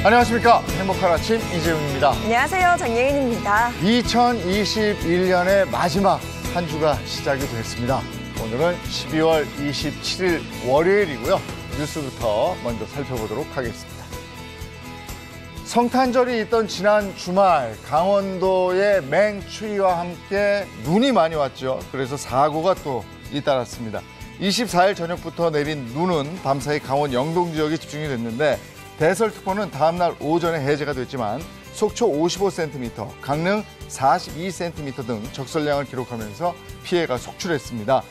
안녕하십니까. 행복한 아침 이재용입니다. 안녕하세요. 장예인입니다. 2021년의 마지막 한 주가 시작이 됐습니다. 오늘은 12월 27일 월요일이고요. 뉴스부터 먼저 살펴보도록 하겠습니다. 성탄절이 있던 지난 주말 강원도의 맹추위와 함께 눈이 많이 왔죠. 그래서 사고가 또 잇따랐습니다. 24일 저녁부터 내린 눈은 밤사이 강원 영동 지역에 집중이 됐는데 대설특보는 다음날 오전에 해제가 됐지만 속초 55cm, 강릉 42cm 등 적설량을 기록하면서 피해가 속출했습니다.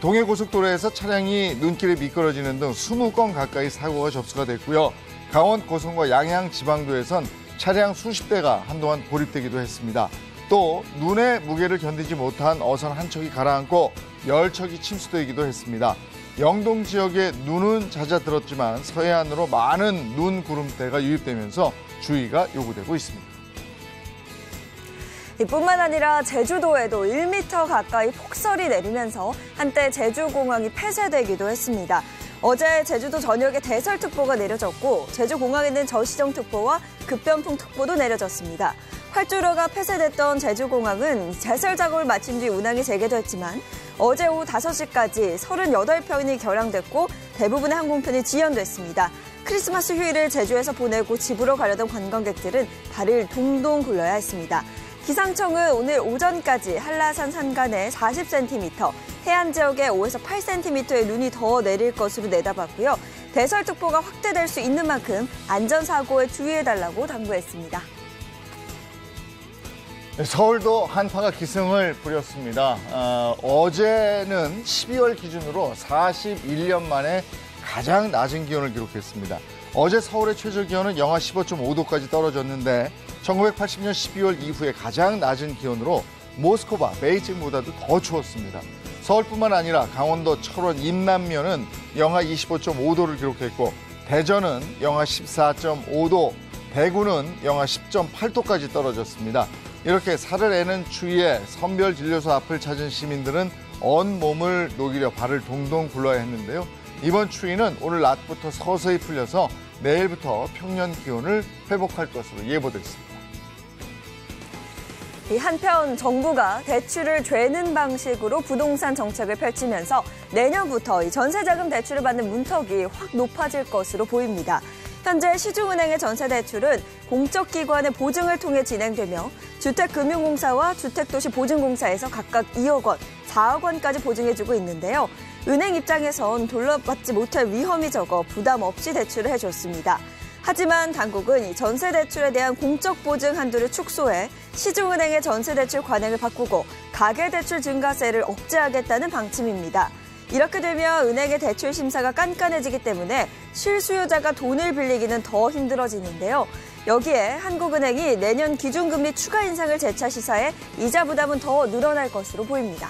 동해고속도로에서 차량이 눈길에 미끄러지는 등 20건 가까이 사고가 접수가 됐고요. 강원 고성과 양양 지방도에선 차량 수십 대가 한동안 고립되기도 했습니다. 또 눈의 무게를 견디지 못한 어선 한 척이 가라앉고 10척이 침수되기도 했습니다. 영동 지역에 눈은 잦아들었지만 서해안으로 많은 눈 구름대가 유입되면서 주의가 요구되고 있습니다. 이뿐만 아니라 제주도에도 1m 가까이 폭설이 내리면서 한때 제주공항이 폐쇄되기도 했습니다. 어제 제주도 전역에 대설특보가 내려졌고 제주공항에는 저시정특보와 급변풍특보도 내려졌습니다. 활주로가 폐쇄됐던 제주공항은 제설 작업을 마친 뒤 운항이 재개됐지만 어제 오후 5시까지 38편이 결항됐고 대부분의 항공편이 지연됐습니다. 크리스마스 휴일을 제주에서 보내고 집으로 가려던 관광객들은 발을 동동 굴러야 했습니다. 기상청은 오늘 오전까지 한라산 산간에 40cm, 해안 지역에 5에서 8cm의 눈이 더 내릴 것으로 내다봤고요. 대설특보가 확대될 수 있는 만큼 안전사고에 주의해달라고 당부했습니다. 서울도 한파가 기승을 부렸습니다. 어제는 12월 기준으로 41년 만에 가장 낮은 기온을 기록했습니다. 어제 서울의 최저 기온은 영하 15.5도까지 떨어졌는데 1980년 12월 이후에 가장 낮은 기온으로 모스크바, 베이징보다도 더 추웠습니다. 서울뿐만 아니라 강원도 철원, 임남면은 영하 25.5도를 기록했고 대전은 영하 14.5도, 대구는 영하 10.8도까지 떨어졌습니다. 이렇게 살을 애는 추위에 선별진료소 앞을 찾은 시민들은 온몸을 녹이려 발을 동동 굴러야 했는데요. 이번 추위는 오늘 낮부터 서서히 풀려서 내일부터 평년 기온을 회복할 것으로 예보됐습니다. 한편 정부가 대출을 죄는 방식으로 부동산 정책을 펼치면서 내년부터 전세자금 대출을 받는 문턱이 확 높아질 것으로 보입니다. 현재 시중은행의 전세대출은 공적기관의 보증을 통해 진행되며 주택금융공사와 주택도시보증공사에서 각각 2억 원, 4억 원까지 보증해주고 있는데요. 은행 입장에선 돌려받지 못할 위험이 적어 부담 없이 대출을 해줬습니다. 하지만 당국은 이 전세대출에 대한 공적보증 한도를 축소해 시중은행의 전세대출 관행을 바꾸고 가계대출 증가세를 억제하겠다는 방침입니다. 이렇게 되면 은행의 대출 심사가 깐깐해지기 때문에 실수요자가 돈을 빌리기는 더 힘들어지는데요. 여기에 한국은행이 내년 기준금리 추가 인상을 재차 시사해 이자 부담은 더 늘어날 것으로 보입니다.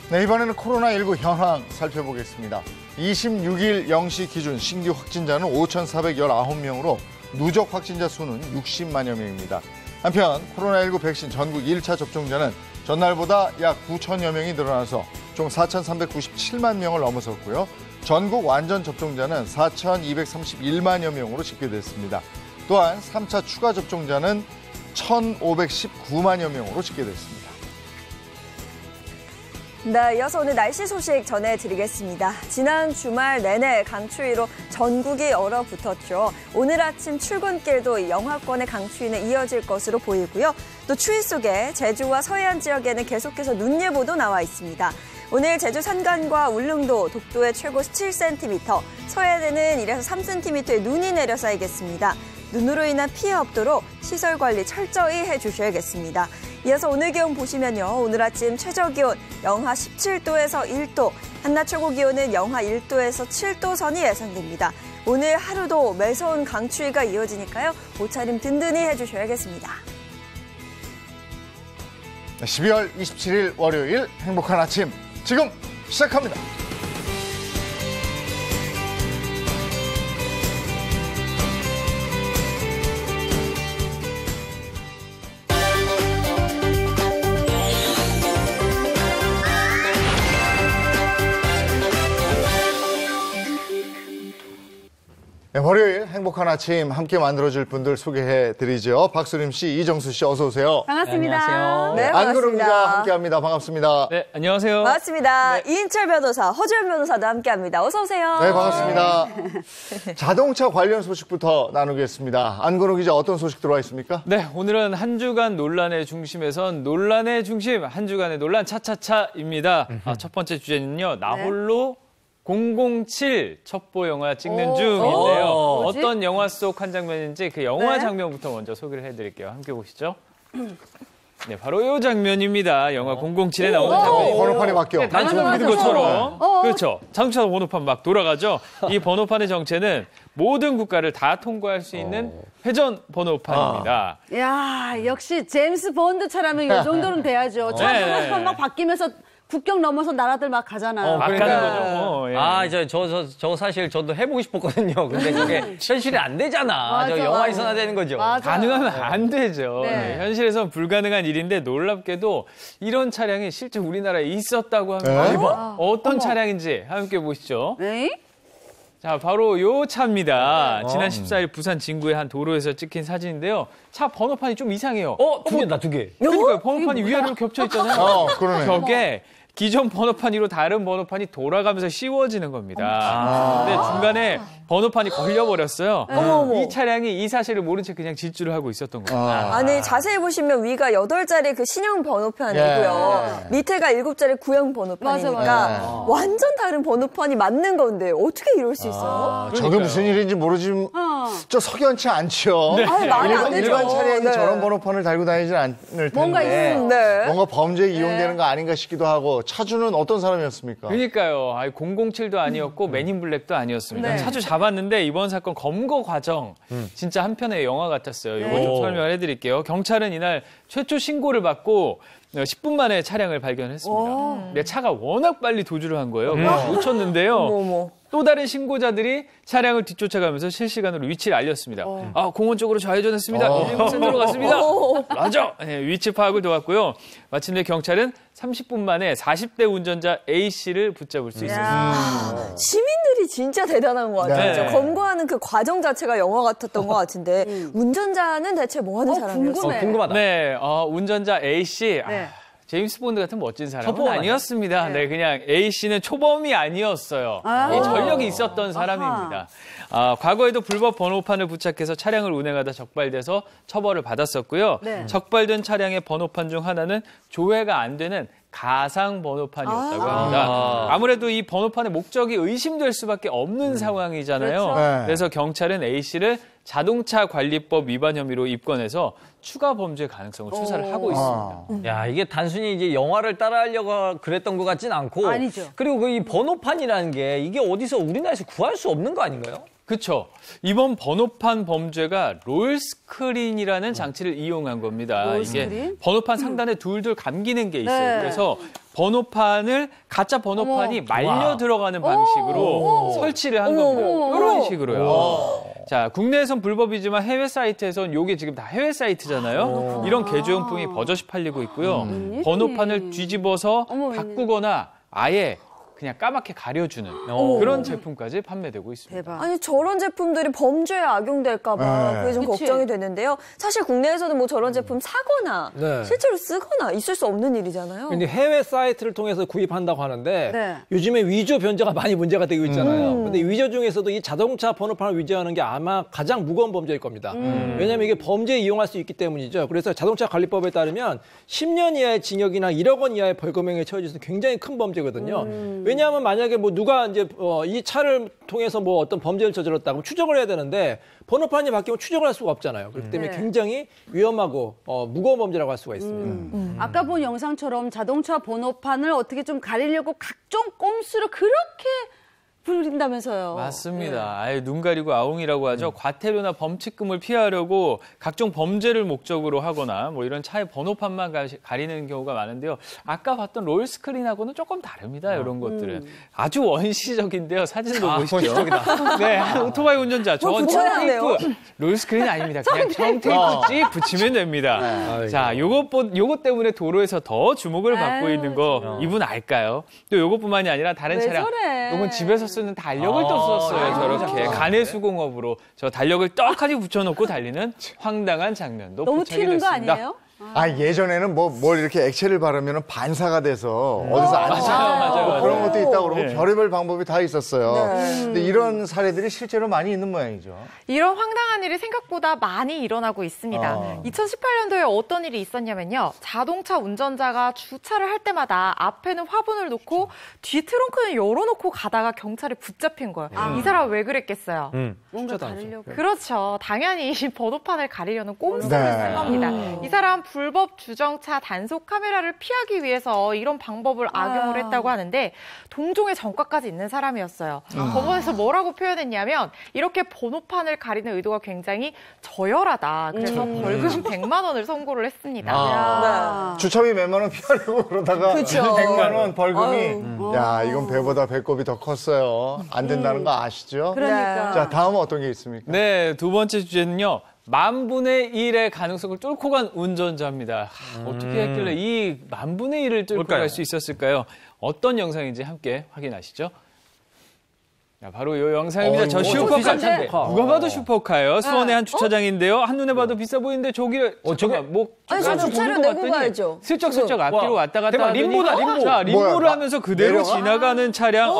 네, 이번에는 코로나19 현황 살펴보겠습니다. 26일 0시 기준 신규 확진자는 5,419명으로 누적 확진자 수는 60만여 명입니다. 한편 코로나19 백신 전국 1차 접종자는 전날보다 약 9천여 명이 늘어나서 총 4,397만 명을 넘어섰고요. 전국 완전 접종자는 4,231만여 명으로 집계됐습니다. 또한 3차 추가 접종자는 1,519만여 명으로 집계됐습니다. 네, 이어서 오늘 날씨 소식 전해드리겠습니다. 지난 주말 내내 강추위로 전국이 얼어붙었죠. 오늘 아침 출근길도 영하권의 강추위는 이어질 것으로 보이고요. 또 추위 속에 제주와 서해안 지역에는 계속해서 눈 예보도 나와 있습니다. 오늘 제주 산간과 울릉도, 독도에 최고 7cm, 서해안에는 1에서 3cm의 눈이 내려 쌓이겠습니다. 눈으로 인한 피해 없도록 시설 관리 철저히 해주셔야겠습니다. 이어서 오늘 기온 보시면요. 오늘 아침 최저 기온 영하 17도에서 1도, 한낮 최고 기온은 영하 1도에서 7도 선이 예상됩니다. 오늘 하루도 매서운 강추위가 이어지니까요. 옷차림 든든히 해주셔야겠습니다. 12월 27일 월요일 행복한 아침 지금 시작합니다. 네, 월요일 행복한 아침 함께 만들어줄 분들 소개해드리죠. 박수림 씨, 이정수 씨 어서 오세요. 반갑습니다. 네, 안녕하세요. 네, 안근홍 기자 반갑습니다. 함께합니다. 반갑습니다. 네, 안녕하세요. 반갑습니다. 이인철 변호사, 허주연 변호사도 함께합니다. 어서 오세요. 네, 반갑습니다. 자동차 관련 소식부터 나누겠습니다. 안근홍 기자 어떤 소식 들어와 있습니까? 네, 오늘은 한 주간 논란의 중심에선 논란의 중심, 한 주간의 논란 차차차입니다. 첫 번째 주제는요, 나홀로 007 첩보 영화 찍는 중인데요. 어떤 영화 속 한 장면인지 그 영화 네. 장면부터 먼저 소개를 해드릴게요. 함께 보시죠. 네, 바로 이 장면입니다. 영화 007에 나오는 장면이고요. 번호판이 바뀌어. 네, 단추를 맞아, 믿은 맞아. 것처럼. 그렇죠. 자동차 번호판 막 돌아가죠. 이 번호판의 정체는 모든 국가를 다 통과할 수 있는 회전 번호판입니다. 야, 역시 제임스 본드처럼 이 정도는 돼야죠. 차 네. 번호판 막 바뀌면서 국경 넘어서 나라들 막 가잖아요. 막 가는 거죠. 예. 아, 저 사실 저도 해보고 싶었거든요. 근데 저게 현실이 안 되잖아. 맞아, 저 맞아. 영화에서나 되는 거죠. 맞아. 가능하면 안 되죠. 네. 네, 현실에선 불가능한 일인데 놀랍게도 이런 차량이 실제 우리나라에 있었다고 합니다. 네? 대박. 어떤 차량인지 함께 보시죠. 에이? 자, 바로 요 차입니다. 지난 14일 부산 진구의 한 도로에서 찍힌 사진인데요. 차 번호판이 좀 이상해요. 두 개다, 두 개. 그러니까 번호판이 위아래로 겹쳐 있잖아요. 그러네. 저게 기존 번호판 위로 다른 번호판이 돌아가면서 씌워지는 겁니다. 근데 중간에 번호판이 걸려버렸어요. 이 차량이 이 사실을 모른 채 그냥 질주를 하고 있었던 겁니다. 아니, 자세히 보시면 위가 8자리 그 신형 번호판이고요. 밑에가 7자리 구형 번호판이니까 맞아. 완전 다른 번호판이 맞는 건데 어떻게 이럴 수 있어요? 저게 무슨 일인지 모르지만 저 석연치 않죠. 아니, 말이 안 되죠. 일반 차량이 네. 저런 번호판을 달고 다니진 않을 텐데. 뭔가 있음. 네. 뭔가 범죄에 이용되는 거 아닌가 싶기도 하고 차주는 어떤 사람이었습니까? 그러니까요. 007도 아니었고 맨인블랙도 아니었습니다. 네. 차주 잡았는데 이번 사건 검거 과정 진짜 한편의 영화 같았어요. 이거 좀 설명을 해드릴게요. 경찰은 이날 최초 신고를 받고 10분 만에 차량을 발견했습니다. 근데 차가 워낙 빨리 도주를 한 거예요. 놓쳤는데요. 어머. 또 다른 신고자들이 차량을 뒤쫓아가면서 실시간으로 위치를 알렸습니다. 공원 쪽으로 좌회전했습니다. 1号線으로 갔습니다. 맞아. 네, 위치 파악을 도왔고요. 마침내 경찰은 30분 만에 40대 운전자 A씨를 붙잡을 수 있었습니다. 시민들이 진짜 대단한 것 같아요. 네. 진짜 검거하는 그 과정 자체가 영화 같았던 것 같은데 운전자는 대체 뭐 하는 사람이었어요? 궁금해. 궁금하다. 네, 운전자 A씨. 네. 제임스 본드 같은 멋진 사람은 초보가 아니었습니다. 네, 그냥 A씨는 초범이 아니었어요. 이 전력이 있었던 사람입니다. 과거에도 불법 번호판을 부착해서 차량을 운행하다 적발돼서 처벌을 받았었고요. 네. 적발된 차량의 번호판 중 하나는 조회가 안 되는 가상 번호판이었다고 합니다. 아무래도 이 번호판의 목적이 의심될 수밖에 없는 상황이잖아요. 그렇죠. 네. 그래서 경찰은 A씨를 자동차 관리법 위반 혐의로 입건해서 추가 범죄 가능성을 수사를 하고 있습니다. 야, 이게 단순히 이제 영화를 따라하려고 그랬던 것 같진 않고. 아니죠. 그리고 이 번호판이라는 게 이게 어디서 우리나라에서 구할 수 없는 거 아닌가요? 그렇죠. 이번 번호판 범죄가 롤스크린이라는 장치를 이용한 겁니다. 롤스크린? 이게 번호판 상단에 둘둘 감기는 게 있어요. 네. 그래서 번호판을 가짜 번호판이 말려 들어가는 방식으로 설치를 한 겁니다. 이런 식으로요. 자, 국내에선 불법이지만 해외 사이트에선 이게 지금 다 해외 사이트잖아요. 이런 개조용품이 버젓이 팔리고 있고요. 번호판을 뒤집어서 어머, 바꾸거나 아예 그냥 까맣게 가려주는 그런 제품까지 판매되고 있습니다. 대박. 아니 저런 제품들이 범죄에 악용될까봐 네. 그게 좀 그치. 걱정이 되는데요. 사실 국내에서는 뭐 저런 제품 사거나 네. 실제로 쓰거나 있을 수 없는 일이잖아요. 근데 해외 사이트를 통해서 구입한다고 하는데 네. 요즘에 위조 변조가 많이 문제가 되고 있잖아요. 근데 이 위조 중에서도 이 자동차 번호판을 위조하는 게 아마 가장 무거운 범죄일 겁니다. 왜냐하면 이게 범죄에 이용할 수 있기 때문이죠. 그래서 자동차 관리법에 따르면 10년 이하의 징역이나 1억 원 이하의 벌금형에 처해질 수 있는 굉장히 큰 범죄거든요. 왜냐하면 만약에 뭐 누가 이제 이 차를 통해서 뭐 어떤 범죄를 저질렀다 그러면 추적을 해야 되는데 번호판이 바뀌면 추적을 할 수가 없잖아요. 그렇기 때문에 네. 굉장히 위험하고 무거운 범죄라고 할 수가 있습니다. 아까 본 영상처럼 자동차 번호판을 어떻게 좀 가리려고 각종 꼼수를 그렇게 부린다면서요. 맞습니다. 아예 눈 가리고 아웅이라고 하죠. 과태료나 범칙금을 피하려고 각종 범죄를 목적으로 하거나 뭐 이런 차의 번호판만 가리는 경우가 많은데요. 아까 봤던 롤스크린하고는 조금 다릅니다. 이런 것들은. 아주 원시적인데요. 사진도 보시죠. 원시적이다. 네, 한 오토바이 운전자. 저건 붙여놨네요. 청테이프. 롤스크린 아닙니다. 그냥 청테이프 찍 붙이면 됩니다. 자, 요것 때문에 도로에서 더 주목을 받고 아유, 있는 거 이분 알까요? 또 요것뿐만이 아니라 다른 왜 차량. 저래? 요건 집에서 쓰는 달력을 또 썼어요. 저렇게 가내수공업으로 저 달력을 떡하니 붙여놓고 달리는 황당한 장면도 너무 포착이 튀는 거 됐습니다. 아니에요? 예전에는 뭘 이렇게 액체를 바르면 반사가 돼서 어디서 안 맞아요. 그런 것도 있다고 그러고 네. 별의별 방법이 다 있었어요. 근데 이런 사례들이 실제로 많이 있는 모양이죠. 이런 황당한 일이 생각보다 많이 일어나고 있습니다. 2018년도에 어떤 일이 있었냐면요. 자동차 운전자가 주차를 할 때마다 앞에는 화분을 놓고 뒤 트렁크는 열어놓고 가다가 경찰에 붙잡힌 거예요. 이 사람 왜 그랬겠어요? 뭔가 다르려고. 그렇죠. 당연히 번호판을 가리려는 꼼수를 네. 쓴 겁니다. 이 사람 불법 주정차 단속 카메라를 피하기 위해서 이런 방법을 악용을 했다고 하는데 동종의 전과까지 있는 사람이었어요. 법원에서 뭐라고 표현했냐면 이렇게 번호판을 가리는 의도가 굉장히 저열하다. 그래서 벌금 100만 원을 선고를 했습니다. 주차비 몇만 원 피하려고 그러다가 100만 원 벌금이 야 이건 배보다 배꼽이 더 컸어요. 안 된다는 거 아시죠? 그러니까. 자 다음은 어떤 게 있습니까? 네, 두 번째 주제는요. 10,000분의 1의 가능성을 뚫고 간 운전자입니다. 어떻게 했길래 이 10,000분의 1을 뚫고 갈 수 있었을까요? 어떤 영상인지 함께 확인하시죠. 자, 바로 이 영상입니다. 저 슈퍼카. 누가 봐도 슈퍼카예요. 수원의 한 주차장인데요. 한눈에 봐도 비싸 보이는데 저기를 잠깐만, 뭐 아니, 저 주차를 내고 가야죠. 슬쩍슬쩍 앞뒤로 왔다 갔다 대박, 하더니 림보다, 림보. 자, 림보를 뭐야, 하면서 그대로 내려가? 지나가는 차량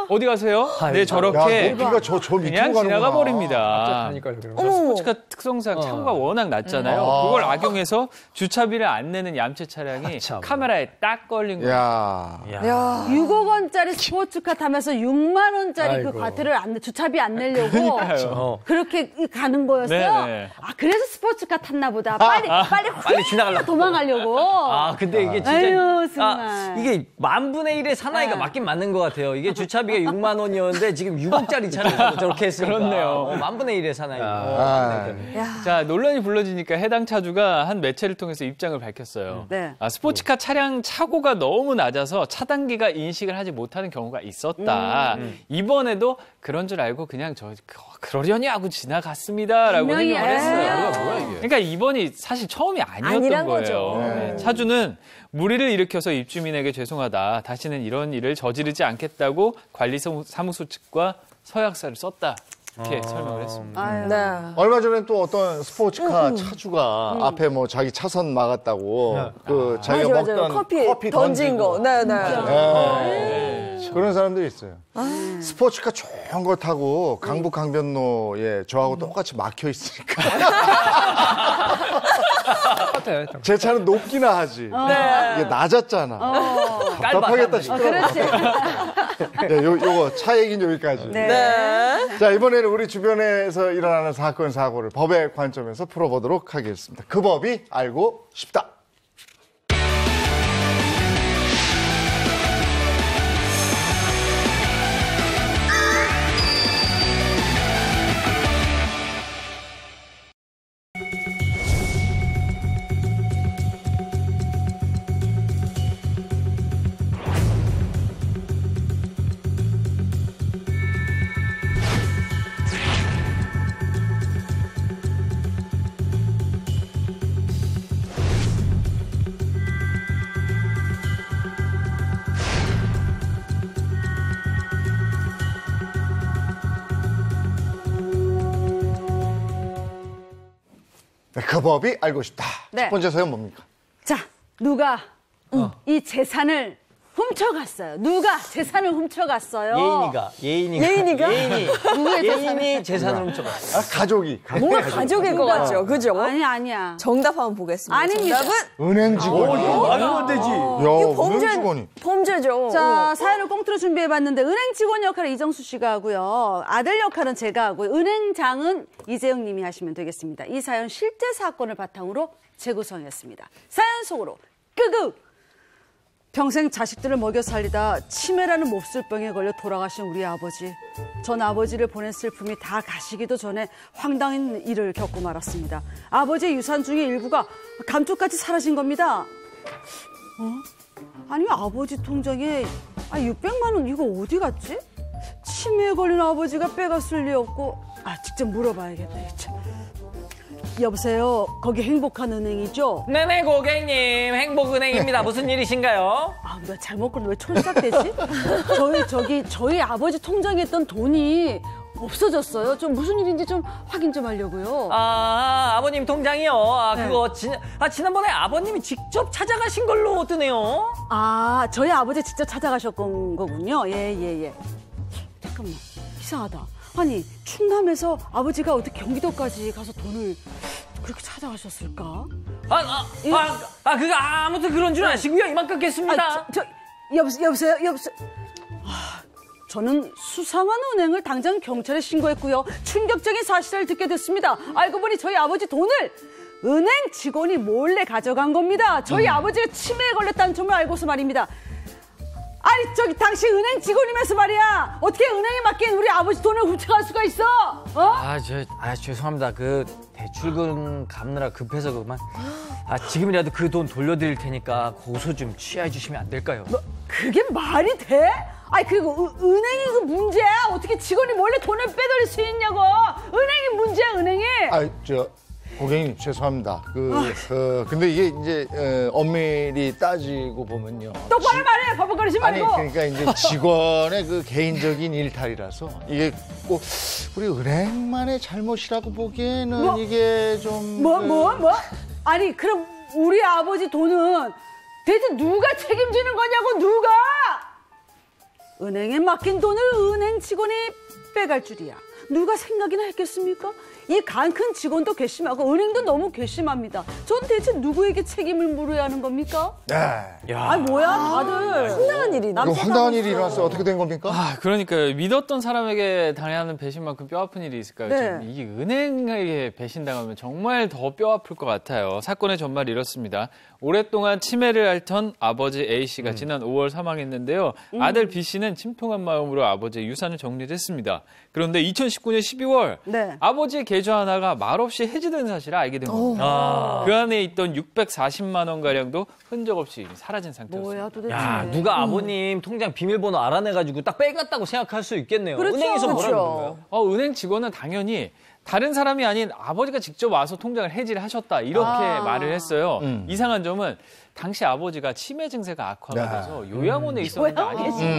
어디 가세요? 네, 야, 저렇게 높이가 저 밑으로 그냥 가는구나. 지나가 버립니다. 하니까 저기는. 스포츠카 특성상 차고가 워낙 낮잖아요. 그걸 악용해서 주차비를 안 내는 얌체 차량이 참. 카메라에 딱 걸린 거예요. 야. 6억 원짜리 스포츠카 타면서 6만 원짜리 그 아이고. 과태료를 저차비 안 내려고 그렇게 가는 거였어요. 네네. 아 그래서 스포츠카 탔나 보다. 빨리 빨리 지나가려고. 도망가려고. 근데 이게 진짜. 아유, 정말. 이게 10,000분의 1의 사나이가 맞긴 맞는 것 같아요. 이게 주차비가 6만 원이었는데 지금 6억짜리 차를 저렇게 했으니까. 그렇네요. 10,000분의 1의 사나이. 자, 논란이 불러지니까 해당 차주가 한 매체를 통해서 입장을 밝혔어요. 네. 스포츠카 차량 차고가 너무 낮아서 차단기가 인식을 하지 못하는 경우가 있었다. 이번에도 그런 줄 알고 그냥 그러려니 하고 지나갔습니다라고 분명히, 해명을 했어요. 뭐야 이게? 그러니까 이번이 사실 처음이 아니었던 아니란 거예요. 거죠. 네. 차주는 무리를 일으켜서 입주민에게 죄송하다. 다시는 이런 일을 저지르지 않겠다고 관리사무소 측과 서약서를 썼다. 이렇게 설명을 했습니다. 아유. 네. 얼마 전에 또 어떤 스포츠카 차주가 앞에 뭐 자기 차선 막았다고 그 자기가 맞아요. 먹던 커피 던진 거. 네. 그런 사람들이 있어요. 스포츠카 좋은 거 타고 강북 강변로에 저하고 똑같이 막혀 있으니까 똑같아. 제 차는 높기나 하지. 이게 낮았잖아. 답답하겠다 싶더라고. 그렇지. 네, 요거 차 얘기는 여기까지. 네. 자, 이번에는 우리 주변에서 일어나는 사건, 사고를 법의 관점에서 풀어보도록 하겠습니다. 그 법이 알고 싶다. 네, 그 법이 알고 싶다. 네. 첫 번째 사연 뭡니까? 자, 누가 이 재산을 훔쳐갔어요. 누가 재산을 훔쳐갔어요. 예인이가. 누구의 재산을? 예인이 재산을 훔쳐갔어. 가족이. 뭔가 가족일 것 같죠. 그죠? 아니야. 정답 한번 보겠습니다. 아닙니다. 정답은 은행 직원이. 말도 안 되지. 야, 은행 직원이. 범죄죠. 자, 사연을 꽁트로 준비해봤는데 은행 직원 역할은 이정수 씨가 하고요. 아들 역할은 제가 하고요. 은행장은 이재영 님이 하시면 되겠습니다. 이 사연 실제 사건을 바탕으로 재구성했습니다. 사연 속으로 끄끄! 평생 자식들을 먹여 살리다 치매라는 몹쓸병에 걸려 돌아가신 우리 아버지. 전 아버지를 보낸 슬픔이 다 가시기도 전에 황당한 일을 겪고 말았습니다. 아버지의 유산 중에 일부가 감쪽같이 사라진 겁니다. 아니 아버지 통장에 600만 원 이거 어디 갔지? 치매에 걸린 아버지가 빼갔을 리 없고 직접 물어봐야겠다. 참. 여보세요. 거기 행복한 은행이죠? 네네 고객님 행복은행입니다. 무슨 일이신가요? 아, 나 잘못 걸렸는데 왜 촌싹대지? 저희 아버지 통장에 있던 돈이 없어졌어요. 좀 무슨 일인지 좀 확인 좀 하려고요. 아버님 통장이요. 그거 지난번에 아버님이 직접 찾아가신 걸로 뜨네요. 아, 저희 아버지 직접 찾아가셨던 거군요. 예. 잠깐만, 이상하다. 아니, 충남에서 아버지가 어떻게 경기도까지 가서 돈을 그렇게 찾아가셨을까? 그거 아무튼 그런 줄 아시고요. 이만 끊겠습니다. 여보세요? 저는 수상한 은행을 당장 경찰에 신고했고요. 충격적인 사실을 듣게 됐습니다. 알고 보니 저희 아버지 돈을 은행 직원이 몰래 가져간 겁니다. 저희 아버지가 치매에 걸렸다는 점을 알고서 말입니다. 아니, 당신 은행 직원이면서 말이야. 어떻게 은행에 맡긴 우리 아버지 돈을 훔쳐갈 수가 있어? 죄송합니다. 그 대출금 갚느라 급해서 그만. 지금이라도 그 돈 돌려드릴 테니까 고소 좀 취하해 주시면 안 될까요? 뭐, 그게 말이 돼? 아니, 그리고 은행이 그 문제야. 어떻게 직원이 몰래 돈을 빼돌릴 수 있냐고. 은행이 문제야, 은행이. 고객님 죄송합니다. 근데 이게 이제 엄밀히 따지고 보면요. 똑바로 말해. 버벅거리지 말고. 아니, 그러니까 이제 직원의 그 개인적인 일탈이라서 이게 꼭 우리 은행만의 잘못이라고 보기에는 이게 좀 아니, 그럼 우리 아버지 돈은 대체 누가 책임지는 거냐고, 누가? 은행에 맡긴 돈을 은행 직원이 빼갈 줄이야. 누가 생각이나 했겠습니까? 이 간 큰 직원도 괘씸하고 은행도 너무 괘씸합니다. 전 대체 누구에게 책임을 물어야 하는 겁니까? 네. 아니, 뭐야, 다들. 황당한 일이네. 이거 황당한 일이 일어났어요. 어떻게 된 겁니까? 그러니까요. 믿었던 사람에게 당하는 배신만큼 뼈아픈 일이 있을까요? 네. 이게 은행에게 배신당하면 정말 더 뼈아플 것 같아요. 사건의 전말이 이렇습니다. 오랫동안 치매를 앓던 아버지 A씨가 지난 5월 사망했는데요. 아들 B씨는 침통한 마음으로 아버지의 유산을 정리를 했습니다. 그런데 2019년 12월 네. 아버지의 계좌 하나가 말없이 해지된 사실을 알게 된 겁니다. 그 안에 있던 640만 원가량도 흔적 없이 사라진 상태였습니다. 뭐야, 도대체. 누가 아버님 통장 비밀번호 알아내가지고 딱 빼갔다고 생각할 수 있겠네요. 그렇죠. 은행에서 뭐라는 그렇죠. 건가요? 은행 직원은 당연히 다른 사람이 아닌 아버지가 직접 와서 통장을 해지를 하셨다 이렇게 말을 했어요. 이상한 점은 당시 아버지가 치매 증세가 악화가 돼서 요양원에 있었는데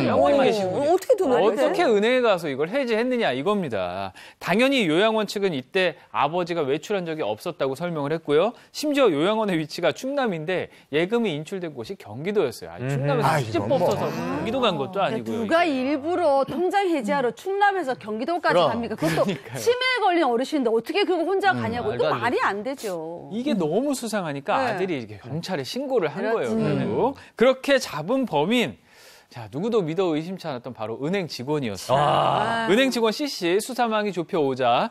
요양원에 계신 분이 어떻게 돈을 어떻게 은행에 가서 이걸 해지했느냐 이겁니다. 당연히 요양원 측은 이때 아버지가 외출한 적이 없었다고 설명을 했고요. 심지어 요양원의 위치가 충남인데 예금이 인출된 곳이 경기도였어요. 충남에서 수집법 써서 경기도 간 것도 아니고요. 누가 일부러 통장 해지하러 충남에서 경기도까지 그럼. 갑니까? 그것도 치매에 걸린 어르신인데 어떻게 그거 혼자 가냐고. 말도 또 안 말이 안 되죠. 이게 너무 수상하니까 네. 아들이 이렇게 경찰에 신고를 한 거예요. 결국. 그렇게 잡은 범인 누구도 믿어 의심치 않았던 바로 은행 직원이었어요. 은행 직원 C씨 수사망이 좁혀오자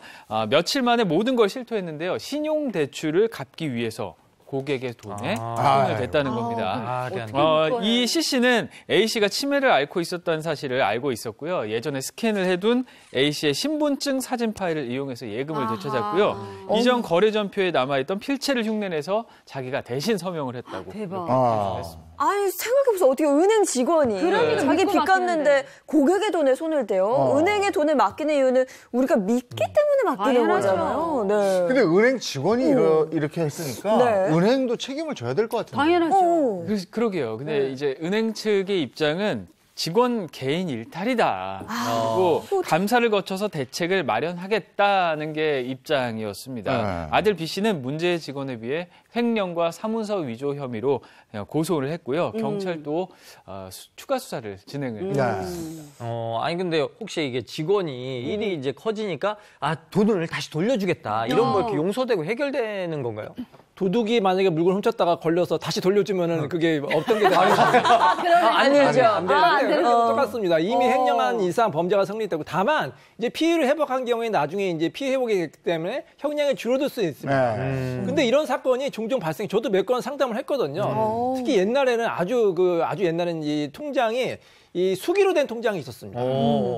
며칠 만에 모든 걸 실토했는데요. 신용대출을 갚기 위해서 고객의 돈에 손을 댔다는 겁니다. 이 C씨는 A씨가 치매를 앓고 있었다는 사실을 알고 있었고요. 예전에 스캔을 해둔 A씨의 신분증 사진 파일을 이용해서 예금을 되찾았고요. 이전 거래 전표에 남아있던 필체를 흉내내서 자기가 대신 서명을 했다고. 대박. 아니, 생각해보세요. 어떻게 은행 직원이 그러니까 자기 믿고 빚 갚는데 맡기는데. 고객의 돈에 손을 대요? 은행에 돈을 맡기는 이유는 우리가 믿기 때문에 맡기는 당연하죠. 거잖아요. 네. 근데 은행 직원이 이렇게 했으니까 네. 은행도 책임을 져야 될 것 같은데. 당연하죠. 그러게요. 근데 이제 은행 측의 입장은 직원 개인 일탈이다. 그리고 감사를 거쳐서 대책을 마련하겠다는 게 입장이었습니다. 네. 아들 B 씨는 문제 직원에 비해 횡령과 사문서 위조 혐의로 고소를 했고요. 경찰도 추가 수사를 진행을 했습니다. 아니 근데 혹시 이게 직원이 일이 이제 커지니까 돈을 다시 돌려주겠다 이런 거 이렇게 용서되고 해결되는 건가요? 도둑이 만약에 물건 훔쳤다가 걸려서 다시 돌려주면은 그게 없던 게 되는 안 되죠. 안 되는 똑같습니다. 이미 횡령한 이상 범죄가 성립되고 다만 이제 피해를 회복한 경우에 나중에 이제 피해 회복이 됐기 때문에 형량이 줄어들 수 있습니다. 근데 이런 사건이 종종 발생. 저도 몇 건 상담을 했거든요. 특히 옛날에는 아주 옛날에는 이 통장이 이 수기로 된 통장이 있었습니다.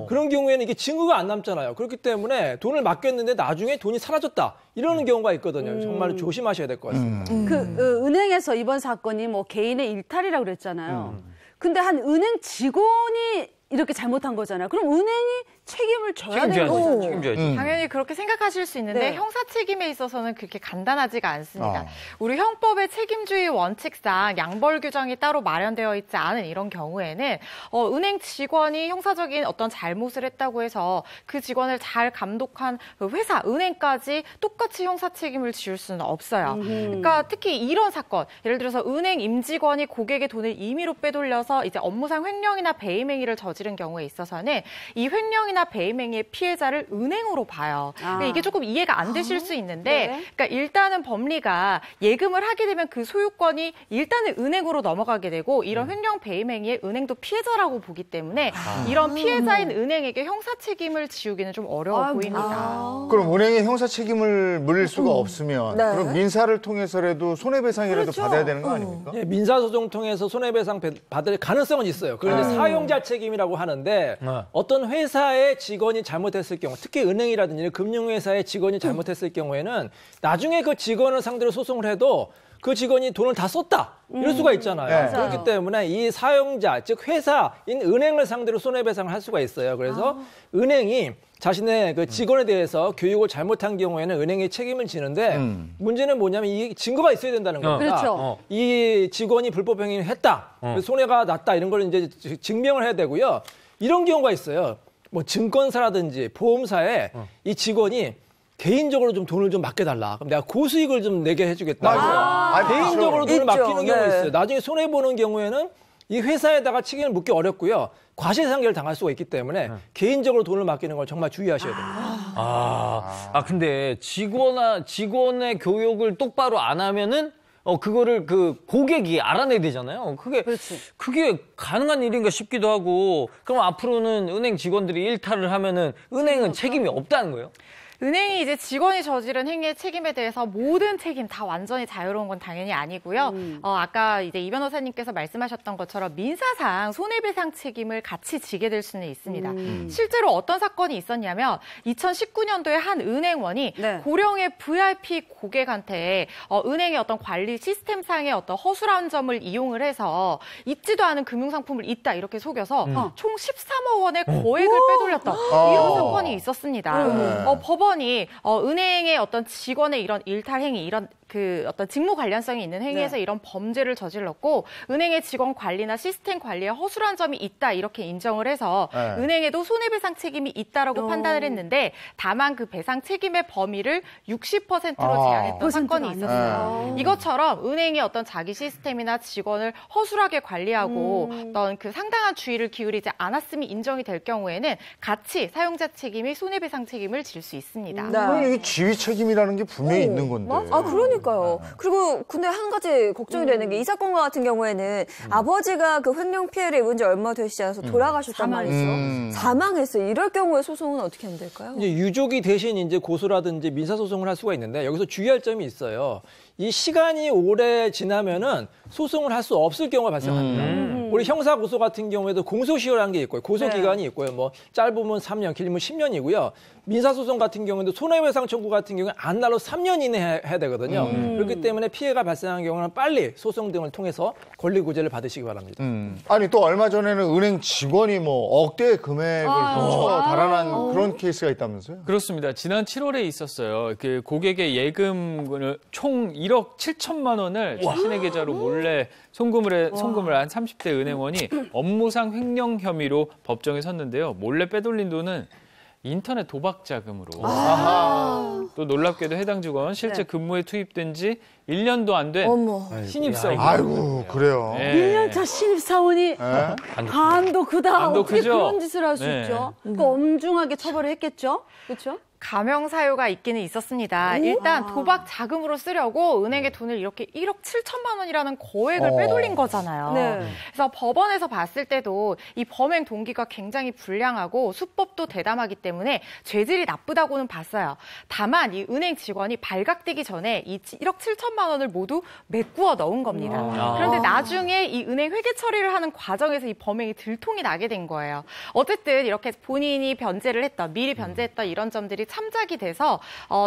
그런 경우에는 이게 증거가 안 남잖아요. 그렇기 때문에 돈을 맡겼는데 나중에 돈이 사라졌다. 이러는 경우가 있거든요. 정말 조심하셔야 될 것 같습니다. 은행에서 이번 사건이 뭐 개인의 일탈이라고 그랬잖아요. 근데 한 은행 직원이 이렇게 잘못한 거잖아요. 그럼 은행이 책임을 져야 되는 거죠. 책임져야지. 당연히 그렇게 생각하실 수 있는데 네. 형사 책임에 있어서는 그렇게 간단하지가 않습니다. 우리 형법의 책임주의 원칙상 양벌 규정이 따로 마련되어 있지 않은 이런 경우에는 은행 직원이 형사적인 어떤 잘못을 했다고 해서 그 직원을 잘 감독한 그 회사, 은행까지 똑같이 형사 책임을 지을 수는 없어요. 그러니까 특히 이런 사건, 예를 들어서 은행 임직원이 고객의 돈을 임의로 빼돌려서 이제 업무상 횡령이나 배임 행위를 저지른 경우에 있어서는 이 횡령이나 배임 행위의 피해자를 은행으로 봐요. 그러니까 이게 조금 이해가 안 되실 수 있는데, 네. 그러니까 일단은 법리가 예금을 하게 되면 그 소유권이 일단은 은행으로 넘어가게 되고 이런 횡령 배임 행위에 은행도 피해자라고 보기 때문에 이런 피해자인 은행에게 형사 책임을 지우기는 좀 어려워 보입니다. 그럼 은행이 형사 책임을 물릴 수가 없으면 네. 그럼 민사를 통해서라도 손해배상이라도 그렇죠. 받아야 되는 거 아닙니까? 예, 민사소송 통해서 손해배상 받을 가능성은 있어요. 그런데 사용자 책임이라고 하는데 어떤 회사의 직원이 잘못했을 경우, 특히 은행이라든지 금융회사의 직원이 잘못했을 경우에는 나중에 그 직원을 상대로 소송을 해도 그 직원이 돈을 다 썼다. 이럴 수가 있잖아요. 네. 그렇기 때문에 이 사용자, 즉 회사인 은행을 상대로 손해배상을 할 수가 있어요. 그래서 은행이 자신의 그 직원에 대해서 교육을 잘못한 경우에는 은행이 책임을 지는데 문제는 뭐냐면 이 증거가 있어야 된다는 겁니다. 그렇죠. 이 직원이 불법 행위를 했다. 손해가 났다. 이런 걸 이제 증명을 해야 되고요. 이런 경우가 있어요. 뭐 증권사라든지 보험사에 이 직원이 개인적으로 좀 돈을 좀 맡겨달라. 그럼 내가 고수익을 좀 내게 해주겠다. 개인적으로 돈을 있죠. 맡기는 경우가 네. 있어요. 나중에 손해보는 경우에는 이 회사에다가 책임을 묻기 어렵고요. 과실상계를 당할 수가 있기 때문에 개인적으로 돈을 맡기는 걸 정말 주의하셔야 됩니다. 근데 직원의 교육을 똑바로 안 하면은 그거를 그 고객이 알아내야 되잖아요. 그게 가능한 일인가 싶기도 하고, 그럼 앞으로는 은행 직원들이 일탈을 하면은 은행은 책임이 없다는 거예요? 은행이 이제 직원이 저지른 행위의 책임에 대해서 모든 책임 다 완전히 자유로운 건 당연히 아니고요. 아까 이제 이 변호사님께서 말씀하셨던 것처럼 민사상 손해배상 책임을 같이 지게 될 수는 있습니다. 실제로 어떤 사건이 있었냐면 2019년도에 한 은행원이 네. 고령의 VIP 고객한테 은행의 어떤 관리 시스템상의 어떤 허술한 점을 이용을 해서 있지도 않은 금융상품을 있다 이렇게 속여서 총 13억 원의 거액을 빼돌렸다. 이런 사건이 있었습니다. 법원이 은행의 어떤 직원의 이런 일탈 행위, 이런 그 어떤 직무 관련성이 있는 행위에서 이런 범죄를 저질렀고 은행의 직원 관리나 시스템 관리에 허술한 점이 있다 이렇게 인정을 해서 은행에도 손해배상 책임이 있다라고 판단을 했는데 다만 그 배상 책임의 범위를 60%로 제한했던 사건이 있었어요. 이것처럼 은행이 어떤 자기 시스템이나 직원을 허술하게 관리하고 어떤 그 상당한 주의를 기울이지 않았음이 인정이 될 경우에는 같이 사용자 책임이 손해배상 책임을 질 수 있습니다. 그럼 이게 지위 책임이라는 게 분명히 있는 건데. 그러니까요. 그리고 근데 한 가지 걱정이 되는 게 이 사건과 같은 경우에는 아버지가 그 횡령 피해를 입은 지 얼마 되시지 않아서 돌아가셨단 말이죠. 사망했어요. 이럴 경우에 소송은 어떻게 하면 될까요? 이제 유족이 대신 이제 고소라든지 민사소송을 할 수가 있는데 여기서 주의할 점이 있어요. 이 시간이 오래 지나면은 소송을 할 수 없을 경우가 발생합니다. 우리 형사 고소 같은 경우에도 공소시효라는 게 있고요. 고소 기간이 있고요. 뭐 짧으면 3년, 길면 10년이고요. 민사소송 같은 경우에도 손해배상 청구 같은 경우는 안 날로 3년 이내에 해야 되거든요. 그렇기 때문에 피해가 발생한 경우는 빨리 소송 등을 통해서 권리구제를 받으시기 바랍니다. 아니 또 얼마 전에는 은행 직원이 뭐 억대의 금액을 훔쳐 달아난 그런 케이스가 있다면서요? 그렇습니다. 지난 7월에 있었어요. 그 고객의 예금을 총 1억 7천만 원을 자신의 계좌로 몰래 송금을 한 30대 은행원이 업무상 횡령 혐의로 법정에 섰는데요. 몰래 빼돌린 돈은 인터넷 도박 자금으로. 또 놀랍게도 해당 직원 실제 근무에 투입된 지 1년도 안 된 신입사원. 아이고 그래요. 네. 1년차 신입사원이 간도 크다. 간도 어떻게 크죠? 그런 짓을 할 수 네. 있죠? 그러니까 엄중하게 처벌을 했겠죠? 그렇죠? 감형 사유가 있기는 있었습니다. 일단 도박 자금으로 쓰려고 은행에 돈을 이렇게 1억 7천만 원이라는 거액을 빼돌린 거잖아요. 네. 그래서 법원에서 봤을 때도 이 범행 동기가 굉장히 불량하고 수법도 대담하기 때문에 죄질이 나쁘다고는 봤어요. 다만 이 은행 직원이 발각되기 전에 이 1억 7천만 원을 모두 메꾸어 넣은 겁니다. 그런데 나중에 이 은행 회계 처리를 하는 과정에서 이 범행이 들통이 나게 된 거예요. 어쨌든 이렇게 본인이 변제를 했던, 미리 변제했던 이런 점들이 참작이 돼서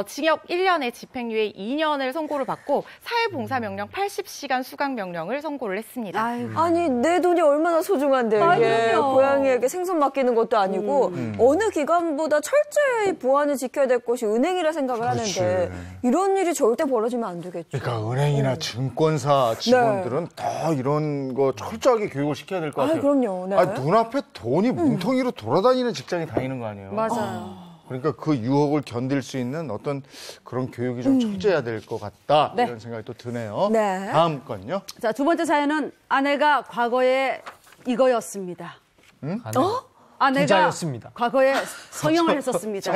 징역 1년에 집행유예 2년을 선고를 받고 사회봉사명령 80시간 수강명령을 선고를 했습니다. 아니 내 돈이 얼마나 소중한데 이게 고양이에게 생선 맡기는 것도 아니고 어느 기관보다 철저히 보안을 지켜야 될 것이 은행이라 생각을 하는데 이런 일이 절대 벌어지면 안 되겠죠. 그러니까 은행이나 증권사 직원들은 더 이런 거 철저하게 교육을 시켜야 될 것 같아요. 그럼요. 네. 눈앞에 돈이 뭉텅이로 돌아다니는 직장에 다니는 거 아니에요? 맞아요. 그러니까 그 유혹을 견딜 수 있는 어떤 그런 교육이 좀 철저해야 될 것 같다. 네. 이런 생각이 또 드네요. 네. 다음 건요. 자, 두 번째 사연은 아내가 과거에 이거였습니다. 아내가 부자였습니다. 과거에 성형을 했었습니다.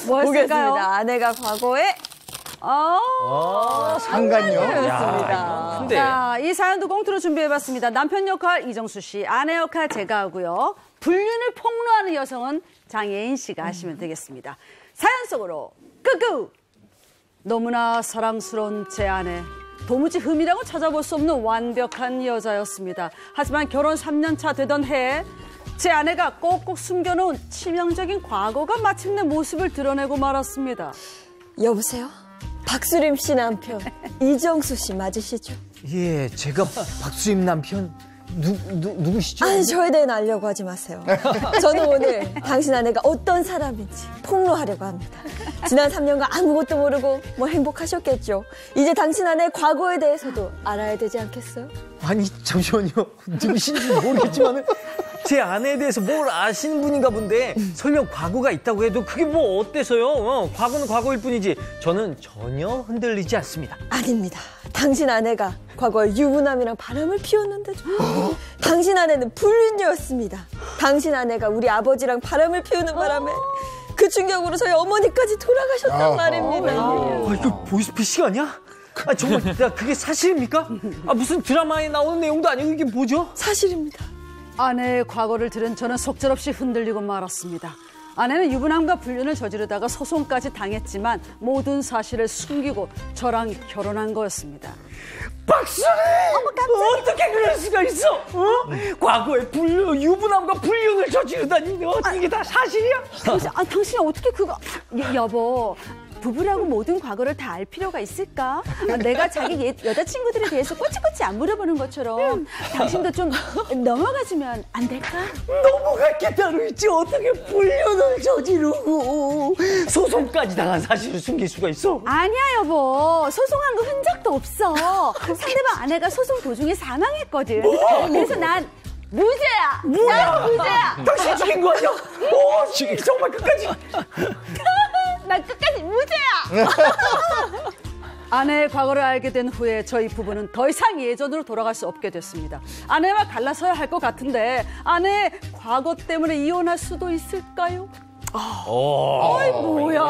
뭐 보겠습니다. 했을까요? 아내가 과거에 상간요. 상간녀였습니다. 근데 자, 이 사연도 꽁트로 준비해봤습니다. 남편 역할 이정수 씨, 아내 역할 제가 하고요. 불륜을 폭로하는 여성은 장예인 씨가 하시면 되겠습니다. 사연 속으로 끄끄! 너무나 사랑스러운 제 아내. 도무지 흠이라고 찾아볼 수 없는 완벽한 여자였습니다. 하지만 결혼 3년 차 되던 해에 제 아내가 꼭꼭 숨겨놓은 치명적인 과거가 마침내 모습을 드러내고 말았습니다. 여보세요? 박수림 씨 남편 이정수 씨 맞으시죠? 예, 제가 박수임 남편 누구시죠? 아니 저에 대해 알려고 하지 마세요. 저는 오늘 당신 아내가 어떤 사람인지 폭로하려고 합니다. 지난 3년간 아무것도 모르고 뭐 행복하셨겠죠. 이제 당신 아내의 과거에 대해서도 알아야 되지 않겠어요? 아니 잠시만요. 누구신지 모르겠지만 제 아내에 대해서 뭘 아시는 분인가 본데 설령 과거가 있다고 해도 그게 뭐 어때서요? 과거는 과거일 뿐이지 저는 전혀 흔들리지 않습니다. 아닙니다. 당신 아내가 과거에 유부남이랑 바람을 피웠는데도 당신 아내는 불륜녀였습니다. 당신 아내가 우리 아버지랑 바람을 피우는 바람에 그 충격으로 저희 어머니까지 돌아가셨단 말입니다. 이거 보이스피싱 아니야? 정말 그게 사실입니까? 무슨 드라마에 나오는 내용도 아니고 이게 뭐죠? 사실입니다. 아내의 과거를 들은 저는 속절없이 흔들리고 말았습니다. 아내는 유부남과 불륜을 저지르다가 소송까지 당했지만 모든 사실을 숨기고 저랑 결혼한 거였습니다. 박수리! 어떻게 그럴 수가 있어? 과거에 유부남과 불륜을 저지르다니 이게 다 사실이야? 당신이 어떻게 그거... 여보, 부부라고 모든 과거를 다 알 필요가 있을까? 내가 자기 여자친구들에 대해서 꼬치꼬치 안 물어보는 것처럼 당신도 좀 넘어가주면 안 될까? 넘어갈 게 따로 있지 어떻게 불륜을 저지르고 소송까지 당한 사실을 숨길 수가 있어? 아니야 여보, 소송한 거 흔적도 없어. 상대방 아내가 소송 도중에 사망했거든. 그래서 난 무죄야. 난 무죄야. 당신 죽인 거 아니야? 정말 끝까지. 난 끝까지 무죄야. 아내의 과거를 알게 된 후에 저희 부부는 더 이상 예전으로 돌아갈 수 없게 됐습니다. 아내와 갈라서야 할 것 같은데 아내의 과거 때문에 이혼할 수도 있을까요? 뭐야.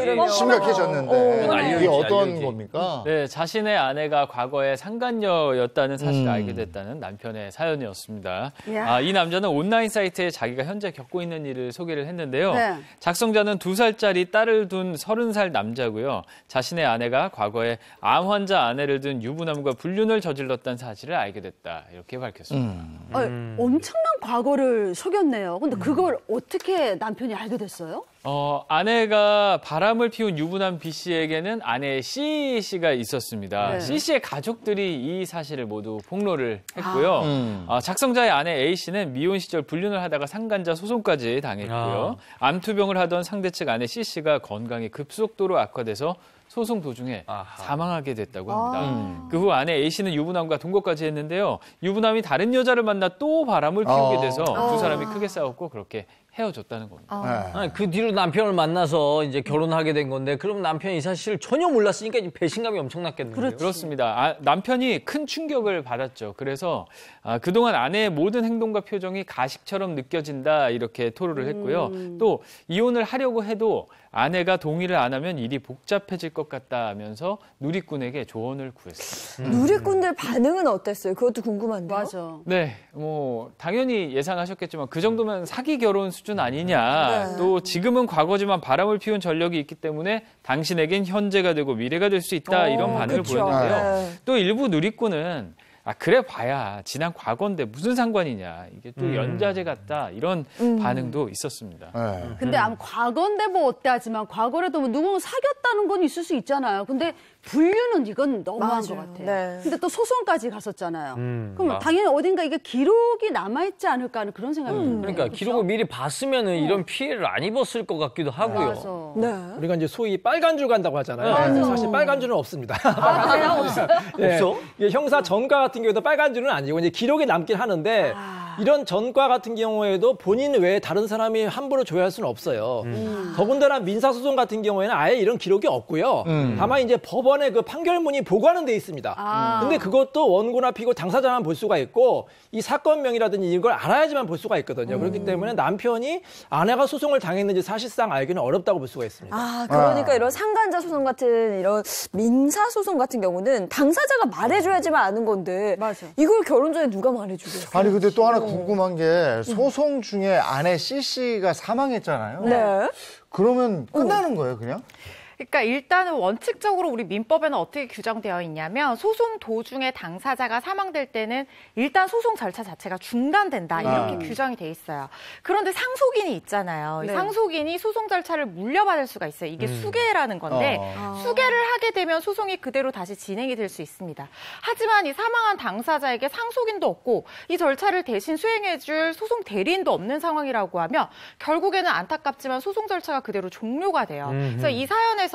이러면 심각해졌는데 이게 어떤 알려야지. 겁니까? 네, 자신의 아내가 과거에 상간녀였다는 사실을 알게 됐다는 남편의 사연이었습니다. 이 남자는 온라인 사이트에 자기가 현재 겪고 있는 일을 소개를 했는데요. 네. 작성자는 2살짜리 딸을 둔 30살 남자고요. 자신의 아내가 과거에 암 환자 아내를 둔 유부남과 불륜을 저질렀다는 사실을 알게 됐다. 이렇게 밝혔습니다. 엄청난 과거를 속였네요. 근데 그걸 어떻게 남편이 알게 됐어요? 아내가 바람을 피운 유부남 B 씨에게는 아내 C 씨가 있었습니다. 네. C 씨의 가족들이 이 사실을 모두 폭로를 했고요. 작성자의 아내 A 씨는 미혼 시절 불륜을 하다가 상간자 소송까지 당했고요. 암투병을 하던 상대 측 아내 C 씨가 건강이 급속도로 악화돼서 소송 도중에 사망하게 됐다고 합니다. 그 후 아내 A 씨는 유부남과 동거까지 했는데요. 유부남이 다른 여자를 만나 또 바람을 피우게 돼서 두 사람이 크게 싸웠고 그렇게 헤어졌다는 겁니다. 그 뒤로 남편을 만나서 이제 결혼하게 된 건데 그럼 남편이 이 사실을 전혀 몰랐으니까 이제 배신감이 엄청났겠네요. 그렇습니다. 남편이 큰 충격을 받았죠. 그래서 그동안 아내의 모든 행동과 표정이 가식처럼 느껴진다 이렇게 토로를 했고요. 또 이혼을 하려고 해도 아내가 동의를 안 하면 일이 복잡해질 것 같다면서 누리꾼에게 조언을 구했습니다. 누리꾼들 반응은 어땠어요? 그것도 궁금한데요. 맞아. 네, 당연히 예상하셨겠지만 그 정도면 사기 결혼 수준 아니냐. 네. 또 지금은 과거지만 바람을 피운 전력이 있기 때문에 당신에겐 현재가 되고 미래가 될 수 있다. 이런 반응을 그쵸. 보였는데요. 네. 또 일부 누리꾼은 그래 봐야 지난 과거인데 무슨 상관이냐. 이게 또 연좌제 같다. 이런 반응도 있었습니다. 네. 근데 아마 과거인데 뭐 어때 하지만 과거라도 뭐 누군가 사귀었다는 건 있을 수 있잖아요. 근데 분류는 이건 너무한 것 같아요. 네. 근데 또 소송까지 갔었잖아요. 그럼 당연히 어딘가 이게 기록이 남아있지 않을까 하는 그런 생각이 듭니다. 그러니까 기록을 미리 봤으면은 이런 피해를 안 입었을 것 같기도 하고요. 맞아. 네. 우리가 이제 소위 빨간 줄 간다고 하잖아요. 네. 사실 빨간 줄은 없습니다. 없어요? 예, 없어? 이게 형사 전과 같은 경우에도 빨간 줄은 아니고 이제 기록에 남긴 하는데 이런 전과 같은 경우에도 본인 외에 다른 사람이 함부로 조회할 수는 없어요. 더군다나 민사소송 같은 경우에는 아예 이런 기록이 없고요. 다만 이제 법원의 그 판결문이 보고하는 데 있습니다. 근데 그것도 원고나 피고 당사자만 볼 수가 있고 이 사건명이라든지 이걸 알아야지만 볼 수가 있거든요. 그렇기 때문에 남편이 아내가 소송을 당했는지 사실상 알기는 어렵다고 볼 수가 있습니다. 그러니까 이런 상간자 소송 같은 이런 민사 소송 같은 경우는 당사자가 말해줘야지만 아는 건데 맞아. 이걸 결혼 전에 누가 말해주겠어요? 아니 근데 또 하나 궁금한 게 소송 중에 아내 C씨가 사망했잖아요. 네. 그러면 끝나는 거예요, 그냥? 그러니까 일단은 원칙적으로 우리 민법에는 어떻게 규정되어 있냐면 소송 도중에 당사자가 사망될 때는 일단 소송 절차 자체가 중단된다 이렇게 규정이 돼 있어요. 그런데 상속인이 있잖아요. 네. 이 상속인이 소송 절차를 물려받을 수가 있어요. 이게 수계라는 건데 수계를 하게 되면 소송이 그대로 다시 진행이 될 수 있습니다. 하지만 이 사망한 당사자에게 상속인도 없고 이 절차를 대신 수행해줄 소송 대리인도 없는 상황이라고 하면 결국에는 안타깝지만 소송 절차가 그대로 종료가 돼요. 그래서 이 사연에서도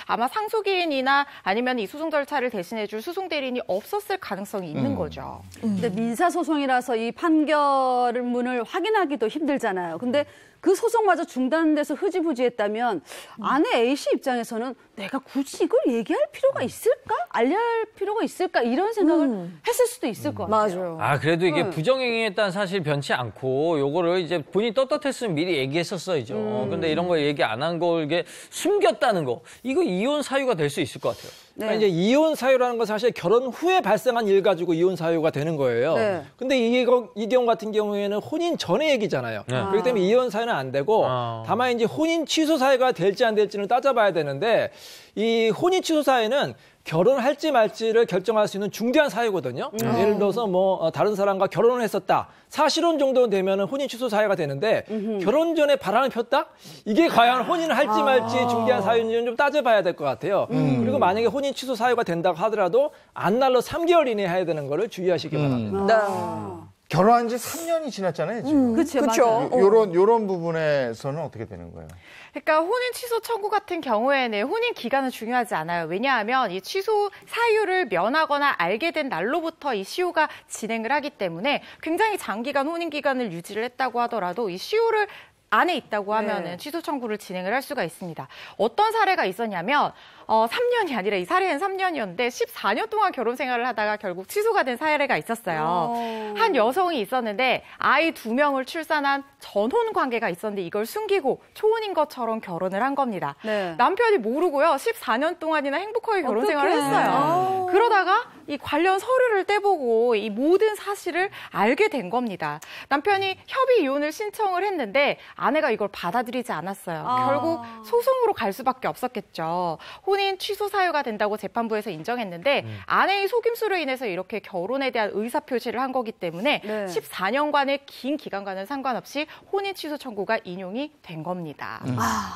아마 상속인이나 아니면 이 소송 절차를 대신해줄 소송 대리인이 없었을 가능성이 있는 거죠. 근데 민사소송이라서 이 판결문을 확인하기도 힘들잖아요. 근데 그 소송마저 중단돼서 흐지부지했다면 아내 A씨 입장에서는 내가 굳이 이걸 얘기할 필요가 있을까? 알려야 할 필요가 있을까? 이런 생각을 했을 수도 있을 것 같아요. 맞아요. 그래도 이게 부정행위했다는 사실 변치 않고 요거를 이제 본인이 떳떳했으면 미리 얘기했었어야죠. 근데 이런 걸 얘기 안 한 걸 이게 숨겼다는 거 이거 이혼 사유가 될 수 있을 것 같아요. 그러니까 이제 이혼 사유라는 건 사실 결혼 후에 발생한 일 가지고 이혼 사유가 되는 거예요. 네. 근데 이 경우 같은 경우에는 혼인 전의 얘기잖아요. 그렇기 때문에 이혼 사유는 안 되고 다만 이제 혼인 취소 사유가 될지 안 될지는 따져봐야 되는데 이 혼인 취소 사유는 결혼할지 말지를 결정할 수 있는 중대한 사유거든요. 예를 들어서 뭐 다른 사람과 결혼을 했었다. 사실혼 정도 되면 혼인 취소 사유가 되는데 결혼 전에 바람을 폈다? 이게 과연 혼인을 할지 말지 중대한 사유인지는 좀 따져봐야 될 것 같아요. 그리고 만약에 혼인 취소 사유가 된다고 하더라도 안 날로 3개월 이내에 해야 되는 거를 주의하시기 바랍니다. 결혼한 지 3년이 지났잖아요, 지금. 그렇죠. 요런 부분에서는 어떻게 되는 거예요? 그러니까 혼인 취소 청구 같은 경우에는 혼인 기간은 중요하지 않아요. 왜냐하면 이 취소 사유를 면하거나 알게 된 날로부터 이 시효가 진행을 하기 때문에 굉장히 장기간 혼인 기간을 유지를 했다고 하더라도 이 시효를 안에 있다고 하면은 취소 청구를 진행을 할 수가 있습니다. 어떤 사례가 있었냐면 3년이 아니라 이 사례는 3년이었는데 14년 동안 결혼 생활을 하다가 결국 취소가 된 사례가 있었어요. 한 여성이 있었는데 아이 2명을 출산한 전혼 관계가 있었는데 이걸 숨기고 초혼인 것처럼 결혼을 한 겁니다. 네. 남편이 모르고요. 14년 동안이나 행복하게 결혼 생활을 했어요. 그러다가 이 관련 서류를 떼보고 이 모든 사실을 알게 된 겁니다. 남편이 협의 이혼을 신청을 했는데 아내가 이걸 받아들이지 않았어요. 결국 소송으로 갈 수밖에 없었겠죠. 혼인 취소 사유가 된다고 재판부에서 인정했는데 아내의 속임수로 인해서 이렇게 결혼에 대한 의사표시를 한 거기 때문에 14년간의 긴 기간과는 상관없이 혼인 취소 청구가 인용이 된 겁니다.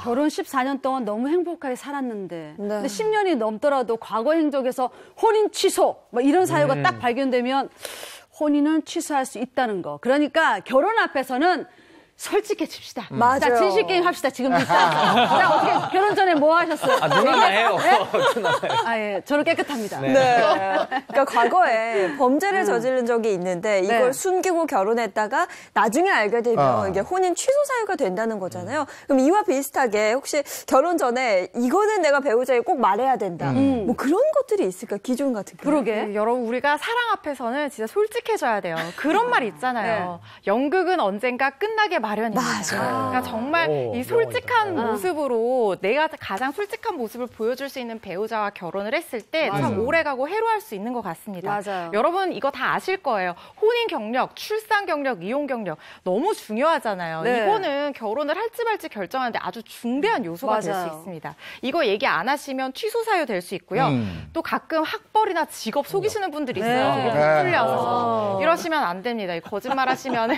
결혼 14년 동안 너무 행복하게 살았는데 근데 10년이 넘더라도 과거 행적에서 혼인 취소 뭐 이런 사유가 딱 발견되면 혼인은 취소할 수 있다는 거. 그러니까 결혼 앞에서는 솔직해집시다. 맞아요. 자, 진실 게임 합시다. 지금부터. 자, 어떻게 결혼 전에 뭐 하셨어요? 누나나 해요. 예, 저는 깨끗합니다. 그러니까 과거에 범죄를 저지른 적이 있는데 이걸 숨기고 결혼했다가 나중에 알게 되면 이게 혼인 취소 사유가 된다는 거잖아요. 그럼 이와 비슷하게 혹시 결혼 전에 이거는 내가 배우자에게 꼭 말해야 된다. 뭐 그런 것들이 있을까? 기준 같은 게. 그러게. 여러분 우리가 사랑 앞에서는 진짜 솔직해져야 돼요. 그런 말 있잖아요. 연극은 언젠가 끝나게 마련입니다. 맞아요. 그러니까 정말 이 솔직한 모습으로 내가 가장 솔직한 모습을 보여줄 수 있는 배우자와 결혼을 했을 때 참 오래가고 해로할 수 있는 것 같습니다. 맞아요. 여러분 이거 다 아실 거예요. 혼인 경력, 출산 경력, 이혼 경력 너무 중요하잖아요. 네. 이거는 결혼을 할지 말지 결정하는데 아주 중대한 요소가 될 수 있습니다. 이거 얘기 안 하시면 취소 사유 될 수 있고요. 또 가끔 학벌이나 직업 속이시는 분들이 있어요. 네. 이게 풀려서 이러시면 안 됩니다. 거짓말 하시면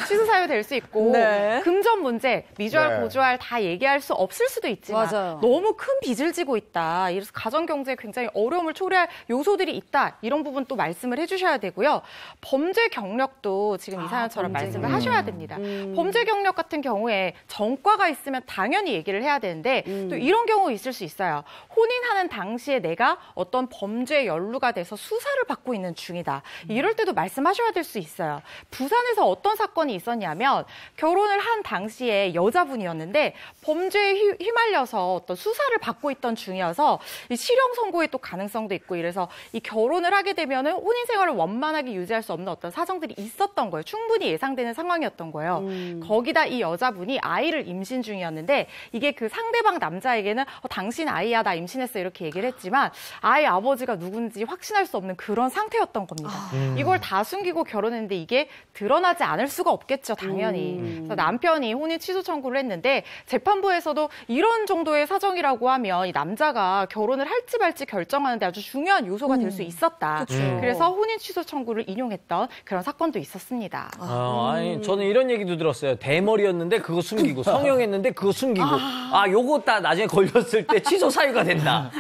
취소 사유 될 수 있고 네. 금전 문제, 미주알, 네. 고주알 다 얘기할 수 없을 수도 있지만 맞아요. 너무 큰 빚을 지고 있다. 이래서 가정 경제에 굉장히 어려움을 초래할 요소들이 있다. 이런 부분 또 말씀을 해주셔야 되고요. 범죄 경력도 지금 이 사연처럼 말씀을 하셔야 됩니다. 범죄 경력 같은 경우에 전과가 있으면 당연히 얘기를 해야 되는데 또 이런 경우 있을 수 있어요. 혼인하는 당시에 내가 어떤 범죄에 연루가 돼서 수사를 받고 있는 중이다. 이럴 때도 말씀하셔야 될 수 있어요. 부산에서 어떤 사건이 있었냐면 결혼을 한 당시에 여자분이었는데 범죄에 휘말려서 어떤 수사를 받고 있던 중이어서 이 실형 선고의 또 가능성도 있고 이래서 이 결혼을 하게 되면은 혼인 생활을 원만하게 유지할 수 없는 어떤 사정들이 있었던 거예요. 충분히 예상되는 상황이었던 거예요. 거기다 이 여자분이 아이를 임신 중이었는데 이게 그 상대방 남자에게는 당신 아이야 나 임신했어 이렇게 얘기를 했지만 아이 아버지가 누군지 확신할 수 없는 그런 상태였던 겁니다. 이걸 다 숨기고 결혼했는데 이게 드러나지 않을 수가 없겠죠, 당연히. 그래서 남편이 혼인 취소 청구를 했는데 재판부에서도 이런 정도의 사정이라고 하면 이 남자가 결혼을 할지 말지 결정하는데 아주 중요한 요소가 될 수 있었다. 그래서 혼인 취소 청구를 인용했던 그런 사건도 있었습니다. 아니 저는 이런 얘기도 들었어요. 대머리였는데 그거 숨기고 성형했는데 그거 숨기고 요거 딱 나중에 걸렸을 때 취소 사유가 된다.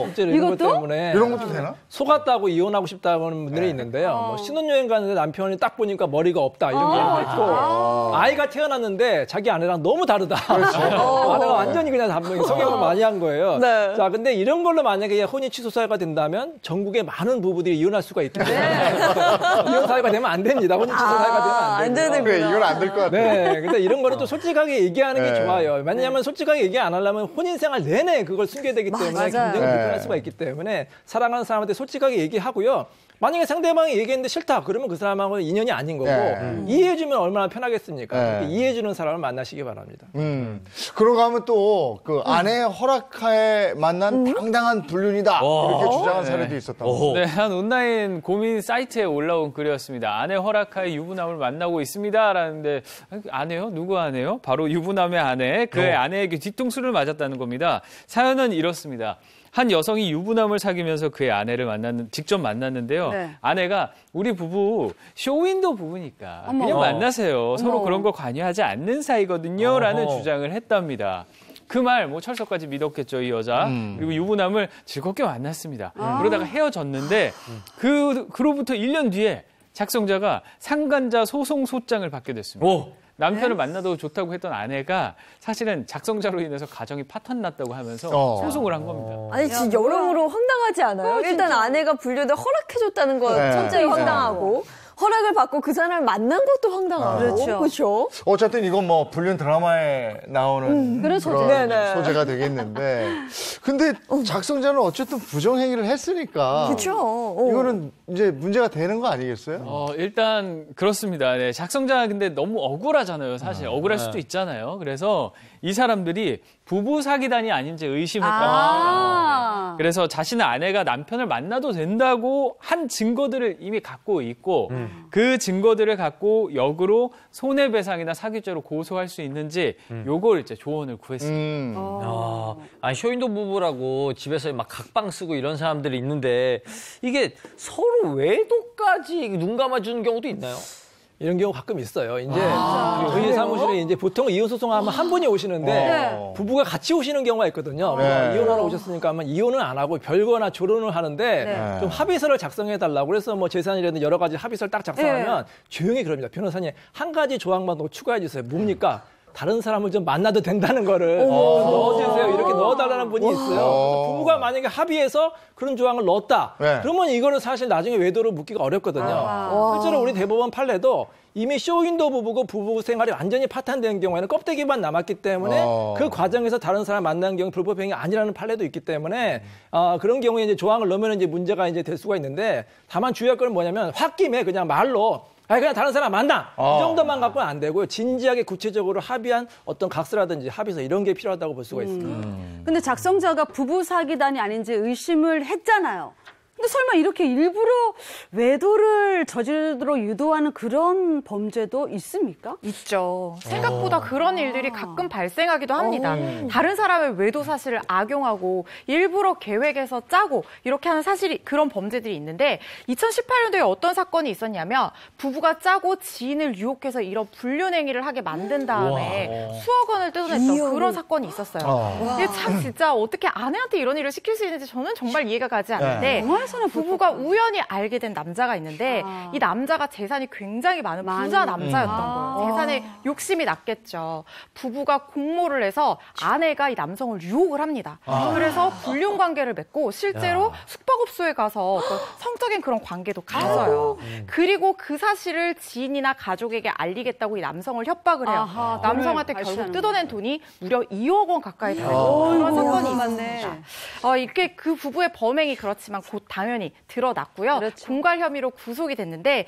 실제로 이런 것 때문에 이런 것도 되나? 속았다고 이혼하고 싶다고 하는 분들이 있는데요. 뭐 신혼여행 가는데 남편이 딱 보니까 머리가 없다 이런 얘기도 있고 아이가 태어났는데 자기 아내랑 너무 다르다. 아내가 완전히 그냥 성형을 많이 한 거예요. 네. 자, 근데 이런 걸로 만약에 혼인 취소 사유가 된다면 전국의 많은 부부들이 이혼할 수가 있기 때문에 이혼 사유가 되면 안 됩니다. 혼인 취소 사유가 되면 안 됩니다. 그래, 이건 안 될 것 같아. 네, 근데 이런 거는 좀 솔직하게 얘기하는 게 좋아요. 왜냐하면 솔직하게 얘기 안 하려면 혼인 생활 내내 그걸 숨겨야 되기 때문에 굉장히 불편할 수가 있기 때문에 사랑하는 사람한테 솔직하게 얘기하고요. 만약에 상대방이 얘기했는데 싫다 그러면 그 사람하고는 인연이 아닌 거고 이해해주면 얼마나 편하겠습니까? 이해해주는 사람을 만나시기 바랍니다. 그런가 하면 또 그 아내의 허락하에 만난 당당한 불륜이다 이렇게 주장한 사례도 있었다고. 네, 한 온라인 고민 사이트에 올라온 글이었습니다. 아내 허락하에 유부남을 만나고 있습니다라는데 아내요? 누구 아내요? 바로 유부남의 아내. 그의 아내에게 뒤통수를 맞았다는 겁니다. 사연은 이렇습니다. 한 여성이 유부남을 사귀면서 그의 아내를 직접 만났는데요. 네. 아내가 우리 부부 쇼윈도 부부니까 그냥 만나세요. 서로 그런 거 관여하지 않는 사이거든요. 라는 주장을 했답니다. 그 말 철석까지 믿었겠죠, 이 여자. 그리고 유부남을 즐겁게 만났습니다. 그러다가 헤어졌는데 그로부터 1년 뒤에 작성자가 상간자 소송 소장을 받게 됐습니다. 남편을 만나도 좋다고 했던 아내가 사실은 작성자로 인해서 가정이 파탄 났다고 하면서 소송을 한 겁니다. 아니 진짜 여러모로 황당하지 않아요? 일단 아내가 불륜을 허락해줬다는 거 첫째가 황당하고 허락을 받고 그 사람을 만난 것도 황당하고 그렇죠. 어쨌든 이건 불륜 드라마에 나오는 그런 소재가 되겠는데 근데 작성자는 어쨌든 부정행위를 했으니까 그렇죠. 이거는 이제 문제가 되는 거 아니겠어요? 일단 그렇습니다. 네, 작성자가 근데 너무 억울하잖아요. 사실 억울할 수도 있잖아요. 그래서 이 사람들이 부부 사기단이 아닌지 의심했다고 합니다. 그래서 자신의 아내가 남편을 만나도 된다고 한 증거들을 이미 갖고 있고 그 증거들을 갖고 역으로 손해배상이나 사기죄로 고소할 수 있는지 요걸 이제 조언을 구했습니다. 아니 쇼윈도 부부라고 집에서 막 각방 쓰고 이런 사람들이 있는데 이게 서로 외도까지 눈 감아주는 경우도 있나요? 이런 경우 가끔 있어요. 이제 저희 사무실에 이제 보통 이혼 소송하면 한 분이 오시는데 부부가 같이 오시는 경우가 있거든요. 이혼하러 오셨으니까 하면 이혼은 안 하고 별거나 조론을 하는데 좀 합의서를 작성해 달라고 그래서 재산이라든지 여러 가지 합의서를 딱 작성하면 조용히 그럽니다. 변호사님 한 가지 조항만 더 추가해 주세요. 뭡니까? 다른 사람을 좀 만나도 된다는 거를 넣어주세요. 이렇게 넣어달라는 분이 있어요. 부부가 만약에 합의해서 그런 조항을 넣었다. 그러면 이거는 사실 나중에 외도로 묻기가 어렵거든요. 실제로 우리 대법원 판례도 이미 쇼윈도 부부고 부부 생활이 완전히 파탄되는 경우에는 껍데기만 남았기 때문에 그 과정에서 다른 사람 만나는 경우 불법행위 아니라는 판례도 있기 때문에 그런 경우에 이제 조항을 넣으면 이제 문제가 이제 될 수가 있는데 다만 주의할 건 뭐냐면 홧김에 그냥 말로 아니 그냥 다른 사람 만나 이 정도만 갖고는 안 되고요. 진지하게 구체적으로 합의한 어떤 각서라든지 합의서 이런 게 필요하다고 볼 수가 있습니다. 근데 작성자가 부부 사기단이 아닌지 의심을 했잖아요. 근데 설마 이렇게 일부러 외도를 저지르도록 유도하는 그런 범죄도 있습니까? 있죠. 생각보다 그런 일들이 가끔 발생하기도 합니다. 다른 사람의 외도 사실을 악용하고 일부러 계획해서 짜고 이렇게 하는 그런 범죄들이 있는데 2018년도에 어떤 사건이 있었냐면 부부가 짜고 지인을 유혹해서 이런 불륜행위를 하게 만든 다음에 수억 원을 뜯어냈던 그런 사건이 있었어요. 이게 참 진짜 어떻게 아내한테 이런 일을 시킬 수 있는지 저는 정말 이해가 가지 않는데 부부가 우연히 알게 된 남자가 있는데 이 남자가 재산이 굉장히 많은 부자 남자였던 거예요. 재산에 욕심이 났겠죠. 부부가 공모를 해서 아내가 이 남성을 유혹을 합니다. 그래서 불륜 관계를 맺고 실제로 숙박업소에 가서 어떤 성적인 그런 관계도 가져요. 그리고 그 사실을 지인이나 가족에게 알리겠다고 이 남성을 협박을 해요. 남성한테 결국 뜯어낸 돈이 무려 2억 원 가까이 되는 그런 사건이 있었습니다. 이렇게 그 부부의 범행이 그렇지만 곧 당연히 드러났고요. 그렇죠. 공갈 혐의로 구속이 됐는데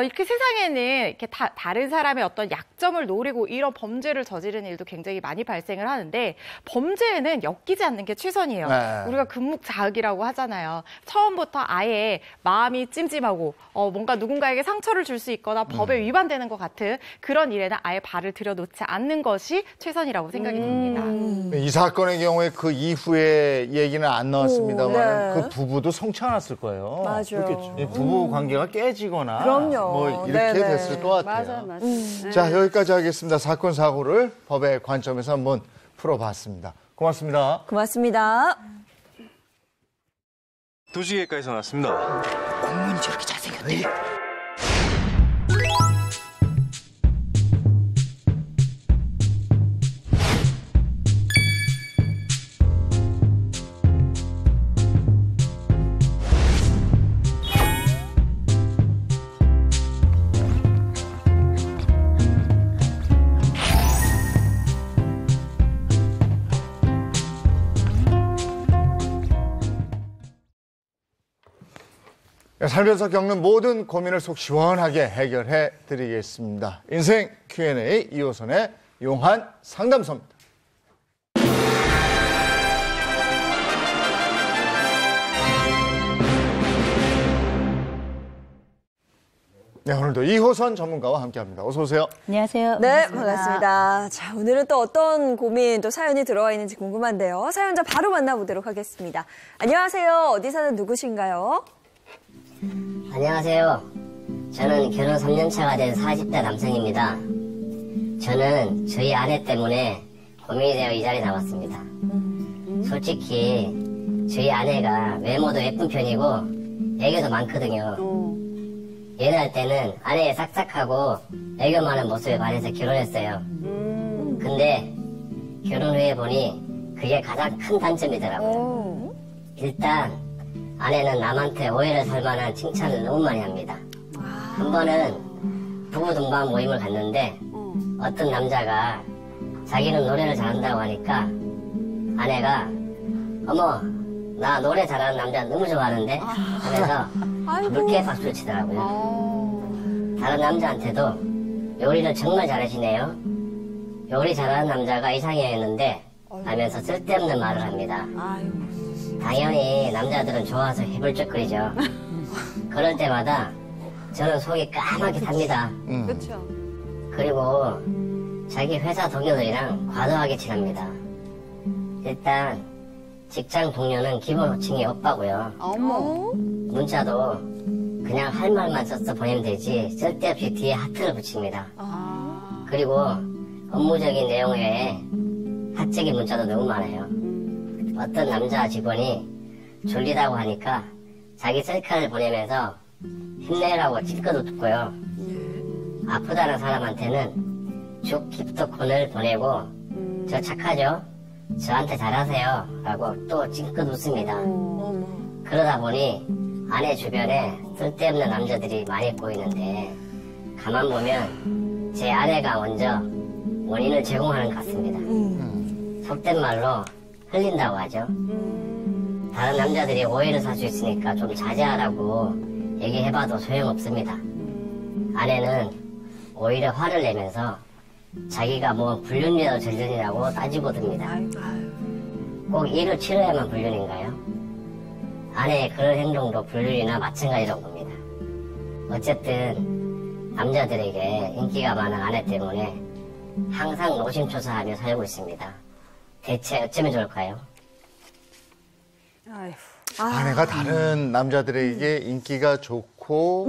이렇게 세상에는 이렇게 다른 사람의 어떤 약점을 노리고 이런 범죄를 저지르는 일도 굉장히 많이 발생을 하는데 범죄에는 엮이지 않는 게 최선이에요. 우리가 금묵자흑이라고 하잖아요. 처음부터 아예 마음이 찜찜하고 뭔가 누군가에게 상처를 줄 수 있거나 법에 위반되는 것 같은 그런 일에는 아예 발을 들여놓지 않는 것이 최선이라고 생각이 듭니다. 이 사건의 경우에 그 이후에 얘기는 안 나왔습니다만 그 부부도 성치 않았을 거예요. 맞아요. 이 부부 관계가 깨지거나 그럼요. 뭐 이렇게 됐을 것 같아요. 맞아요. 자, 여기까지 하겠습니다. 사건 사고를 법의 관점에서 한번 풀어봤습니다. 고맙습니다. 고맙습니다. 도시계획과에서 나왔습니다. 공무원이 저렇게 잘생겼대. 살면서 겪는 모든 고민을 속 시원하게 해결해 드리겠습니다. 인생 Q&A 2호선의 용한 상담소입니다. 네, 오늘도 2호선 전문가와 함께합니다. 어서 오세요. 안녕하세요. 네, 반갑습니다. 자, 오늘은 또 어떤 고민, 또 사연이 들어와 있는지 궁금한데요. 사연자 바로 만나보도록 하겠습니다. 안녕하세요. 어디 사는 누구신가요? 안녕하세요. 저는 결혼 3년차가 된 40대 남성입니다. 저는 저희 아내 때문에 고민이 되어 이 자리에 나왔습니다. 솔직히 저희 아내가 외모도 예쁜 편이고 애교도 많거든요. 연애할 때는 아내의 싹싹하고 애교 많은 모습에 반해서 결혼했어요. 근데 결혼 후에 보니 그게 가장 큰 단점이더라고요. 일단 아내는 남한테 오해를 살 만한 칭찬을 너무 많이 합니다. 한 번은 부부 동반 모임을 갔는데 어떤 남자가 자기는 노래를 잘한다고 하니까 아내가 어머 나 노래 잘하는 남자 너무 좋아하는데 하면서 붉게 박수를 치더라고요. 다른 남자한테도 요리를 정말 잘하시네요. 요리 잘하는 남자가 이상형이었는데 하면서 쓸데없는 말을 합니다. 당연히 남자들은 좋아서 해불쩍거리죠. 그럴 때마다 저는 속이 까맣게 탑니다. 그렇죠. 그리고 자기 회사 동료들이랑 과도하게 친합니다. 일단 직장 동료는 기본 호칭이 오빠고요. 어머. 문자도 그냥 할 말만 써서 보내면 되지 쓸데없이 뒤에 하트를 붙입니다. 그리고 업무적인 내용 외에 사적인 문자도 너무 많아요. 어떤 남자 직원이 졸리다고 하니까 자기 셀카를 보내면서 힘내라고 찔거도 듣고요. 아프다는 사람한테는 죽 기프트콘을 보내고 저 착하죠? 저한테 잘하세요 라고 또 찡긋 웃습니다. 그러다 보니 아내 주변에 쓸데없는 남자들이 많이 보이는데 가만 보면 제 아내가 먼저 원인을 제공하는 것 같습니다. 속된 말로 흘린다고 하죠. 다른 남자들이 오해를 살 수 있으니까 좀 자제하라고 얘기해봐도 소용없습니다. 아내는 오히려 화를 내면서 자기가 뭐 불륜이라도 저지르냐고 따지고 듭니다. 꼭 일을 치러야만 불륜인가요? 아내의 그런 행동도 불륜이나 마찬가지라고 봅니다. 어쨌든 남자들에게 인기가 많은 아내 때문에 항상 노심초사하며 살고 있습니다. 대체 어쩌면 좋을까요? 아내가 다른 남자들에게 인기가 좋고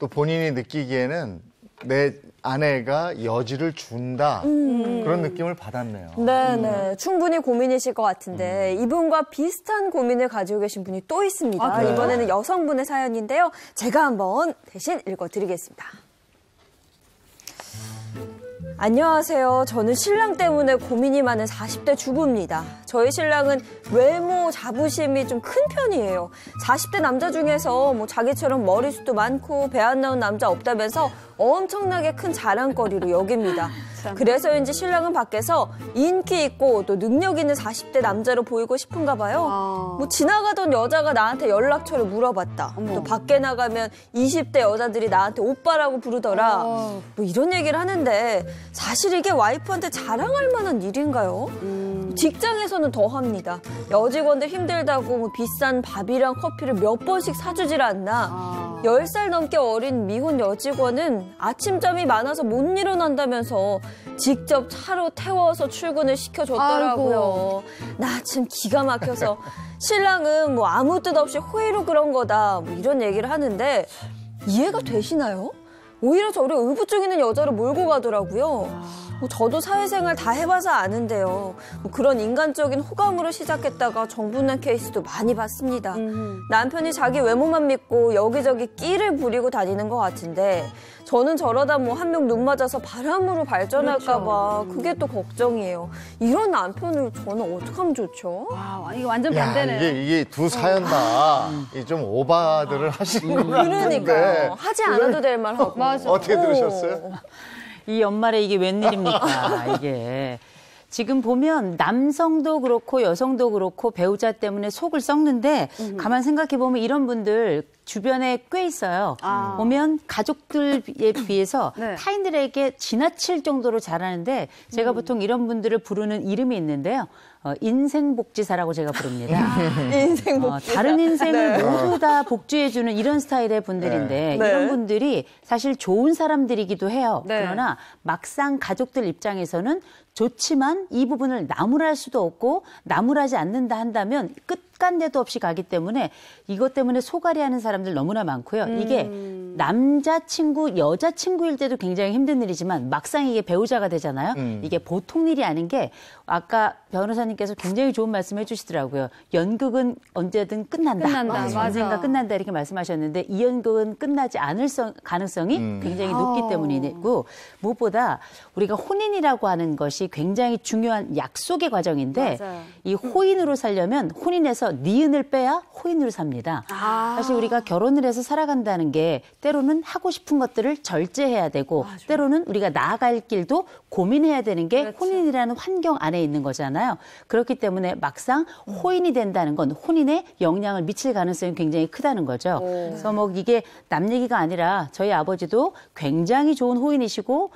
또 본인이 느끼기에는 내 아내가 여지를 준다 그런 느낌을 받았네요. 네네, 충분히 고민이실 것 같은데 이분과 비슷한 고민을 가지고 계신 분이 또 있습니다. 이번에는 여성분의 사연인데요. 제가 한번 대신 읽어드리겠습니다. 안녕하세요. 저는 신랑 때문에 고민이 많은 40대 주부입니다. 저희 신랑은 외모 자부심이 좀 큰 편이에요. 40대 남자 중에서 뭐 자기처럼 머리숱도 많고 배 안 나온 남자 없다면서 엄청나게 큰 자랑거리로 여깁니다. 그래서인지 신랑은 밖에서 인기 있고 또 능력 있는 40대 남자로 보이고 싶은가 봐요. 뭐 지나가던 여자가 나한테 연락처를 물어봤다. 또 밖에 나가면 20대 여자들이 나한테 오빠라고 부르더라. 뭐 이런 얘기를 하는데 사실 이게 와이프한테 자랑할 만한 일인가요? 직장에서는 더 합니다. 여직원들 힘들다고 뭐 비싼 밥이랑 커피를 몇 번씩 사주질 않나. 10살 넘게 어린 미혼 여직원은 아침잠이 많아서 못 일어난다면서 직접 차로 태워서 출근을 시켜줬더라고요. 나 참 기가 막혀서 신랑은 뭐 아무 뜻 없이 호의로 그런 거다 뭐 이런 얘기를 하는데 이해가 되시나요? 오히려 저를 의부증 있는 여자로 몰고 가더라고요. 뭐 저도 사회생활 다 해봐서 아는데요. 뭐 그런 인간적인 호감으로 시작했다가 정분난 케이스도 많이 봤습니다. 남편이 자기 외모만 믿고 여기저기 끼를 부리고 다니는 것 같은데 저는 저러다 뭐 한 명 눈 맞아서 바람으로 발전할까 봐 그게 또 걱정이에요. 이런 남편을 저는 어떻게 하면 좋죠? 와, 이게 완전 반대네. 이게 두 사연 다 좀 오바들을 하시는 것 같은데. 그러니까요. 하지 않아도 될 말 하고. 맞아. 어떻게 들으셨어요? 이 연말에 이게 웬일입니까, 이게. 지금 보면 남성도 그렇고 여성도 그렇고 배우자 때문에 속을 썩는데 가만 생각해 보면 이런 분들 주변에 꽤 있어요. 보면 가족들에 비해서 네. 타인들에게 지나칠 정도로 잘하는데 제가 보통 이런 분들을 부르는 이름이 있는데요. 인생복지사라고 제가 부릅니다. 인생복지사. 다른 인생을 모두 다 복지해주는 이런 스타일의 분들인데 이런 분들이 사실 좋은 사람들이기도 해요. 그러나 막상 가족들 입장에서는 좋지만 이 부분을 나무랄 수도 없고 나무라지 않는다 한다면 끝간데도 없이 가기 때문에 이것 때문에 소갈이하는 사람들 너무나 많고요. 이게 남자친구, 여자친구일 때도 굉장히 힘든 일이지만 막상 이게 배우자가 되잖아요. 이게 보통 일이 아닌 게 아까 변호사님께서 굉장히 좋은 말씀 해주시더라고요. 연극은 언제든 끝난다. 언젠가 끝난다 이렇게 말씀하셨는데 이 연극은 끝나지 않을 가능성이 굉장히 높기 때문이고 무엇보다 우리가 혼인이라고 하는 것이 굉장히 중요한 약속의 과정인데 이 호인으로 살려면 혼인에서 니은을 빼야 호인으로 삽니다. 사실 우리가 결혼을 해서 살아간다는 게 때로는 하고 싶은 것들을 절제해야 되고 때로는 우리가 나아갈 길도 고민해야 되는 게 혼인이라는 환경 안에 있는 거잖아요. 그렇기 때문에 막상 호인이 된다는 건 혼인에 영향을 미칠 가능성이 굉장히 크다는 거죠. 그래서 뭐 이게 남 얘기가 아니라 저희 아버지도 굉장히 좋은 호인이시고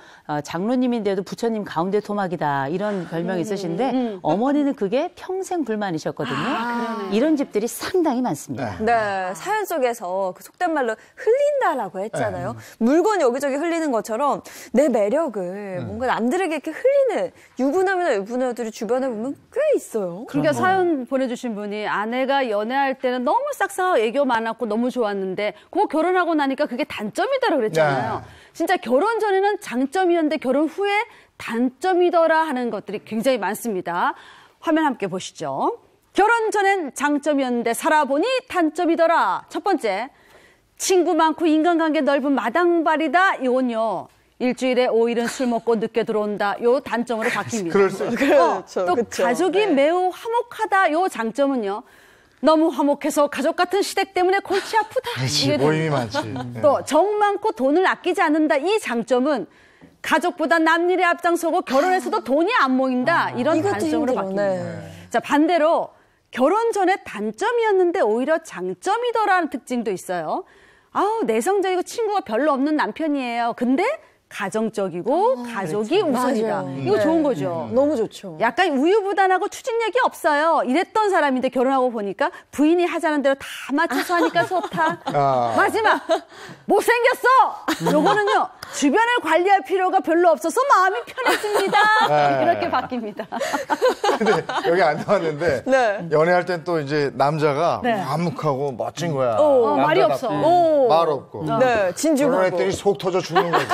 장로님인데도 부처님 가운데 토막이다 이런 별명이 있으신데 어머니는 그게 평생 불만이셨거든요. 이런 집들이 상당히 많습니다. 네, 사연 속에서 그 속된 말로 흘린다라고 했잖아요. 물건 여기저기 흘리는 것처럼 내 매력을 뭔가 남들에게 이렇게 흘리는 유부남이나 유부녀들이 주변에 보면 꽤 있어요. 그러니까 사연 보내주신 분이 아내가 연애할 때는 너무 싹싹하고 애교 많았고 너무 좋았는데 그거 결혼하고 나니까 그게 단점이다라고 그랬잖아요. 진짜 결혼 전에는 장점이었는데 결혼 후에 단점이더라 하는 것들이 굉장히 많습니다. 화면 함께 보시죠. 결혼 전엔 장점이었는데 살아보니 단점이더라. 첫 번째, 친구 많고 인간관계 넓은 마당발이다. 이건요. 일주일에 5일은 술 먹고 늦게 들어온다. 요 단점으로 바뀝니다. 그럴 수 있어요. 또 가족이 매우 화목하다. 요 장점은요. 너무 화목해서 가족 같은 시댁 때문에 골치 아프다. 그렇지, 모임이 많지. 또 정 많고 돈을 아끼지 않는다. 이 장점은 가족보다 남일에 앞장서고 결혼해서도 돈이 안 모인다. 이런 단점으로 바뀝니다. 자, 반대로 결혼 전에 단점이었는데 오히려 장점이더라는 특징도 있어요. 아우, 내성적이고 친구가 별로 없는 남편이에요. 근데 가정적이고 가족이 우선이다. 맞아요. 이거 좋은 거죠. 너무 좋죠. 약간 우유부단하고 추진력이 없어요. 이랬던 사람인데 결혼하고 보니까 부인이 하자는 대로 다 맞춰서 하니까 좋다. 마지막 못생겼어. 요거는요. 주변을 관리할 필요가 별로 없어서 마음이 편해집니다. 이렇게 바뀝니다. 근데 여기 안 나왔는데 네. 연애할 땐 또 이제 남자가 네. 암묵하고 멋진 거야. 말이 남자답게. 없어. 말 없고. 네, 진중하고. 결혼했더니 속 터져 죽는 거지.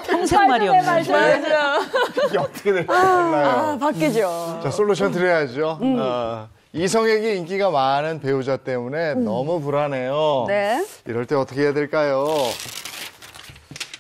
평생 말이 없는. 이게 어떻게 될지 몰라요. 바뀌죠. 자, 솔루션 드려야죠. 이성에게 인기가 많은 배우자 때문에 너무 불안해요. 네. 이럴 때 어떻게 해야 될까요?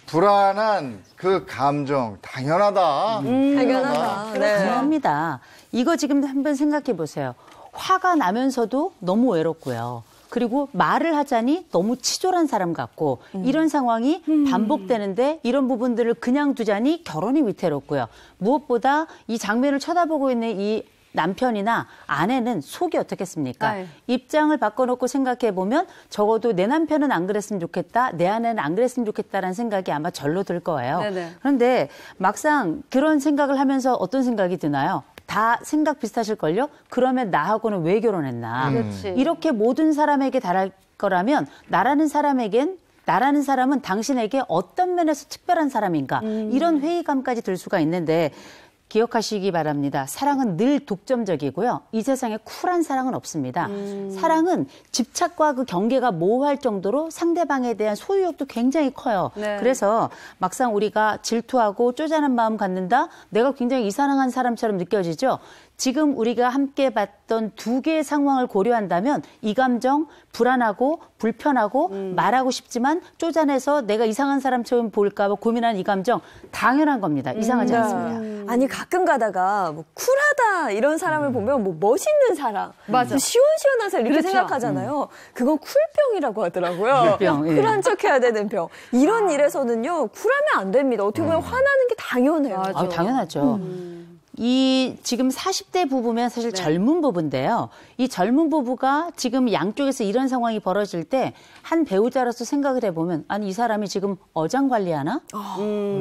불안한 그 감정 당연하다. 당연하다. 네. 당연합니다. 이거 지금 한번 생각해 보세요. 화가 나면서도 너무 외롭고요. 그리고 말을 하자니 너무 치졸한 사람 같고 이런 상황이 반복되는데 이런 부분들을 그냥 두자니 결혼이 위태롭고요. 무엇보다 이 장면을 쳐다보고 있는 이 남편이나 아내는 속이 어떻겠습니까? 아유. 입장을 바꿔놓고 생각해보면 적어도 내 남편은 안 그랬으면 좋겠다, 내 아내는 안 그랬으면 좋겠다라는 생각이 아마 절로 들 거예요. 네네. 그런데 막상 그런 생각을 하면서 어떤 생각이 드나요? 다 생각 비슷하실걸요? 그러면 나하고는 왜 결혼했나? 그렇지. 이렇게 모든 사람에게 달할 거라면 나라는 사람은 당신에게 어떤 면에서 특별한 사람인가? 이런 회의감까지 들 수가 있는데 기억하시기 바랍니다. 사랑은 늘 독점적이고요. 이 세상에 쿨한 사랑은 없습니다. 사랑은 집착과 그 경계가 모호할 정도로 상대방에 대한 소유욕도 굉장히 커요. 네. 그래서 막상 우리가 질투하고 쪼잔한 마음 갖는다? 내가 굉장히 이상한 사람처럼 느껴지죠? 지금 우리가 함께 봤던 두 개의 상황을 고려한다면 이 감정 불안하고 불편하고 말하고 싶지만 쪼잔해서 내가 이상한 사람처럼 보일까 봐 고민하는 이 감정 당연한 겁니다. 이상하지 않습니다. 아니 가끔 가다가 뭐 쿨하다 이런 사람을 보면 뭐 멋있는 사람, 맞아. 뭐 시원시원한 사람 이렇게 그렇죠. 생각하잖아요. 그건 쿨병이라고 하더라고요. 쿨병, 예. 쿨한 척해야 되는 병. 이런 일에서는요 쿨하면 안 됩니다. 어떻게 보면 화나는 게 당연해요. 맞아. 당연하죠. 이 지금 40대 부부면 사실 젊은 부부인데요. 이 젊은 부부가 지금 양쪽에서 이런 상황이 벌어질 때 한 배우자로서 생각을 해보면 아니 이 사람이 지금 어장관리하나?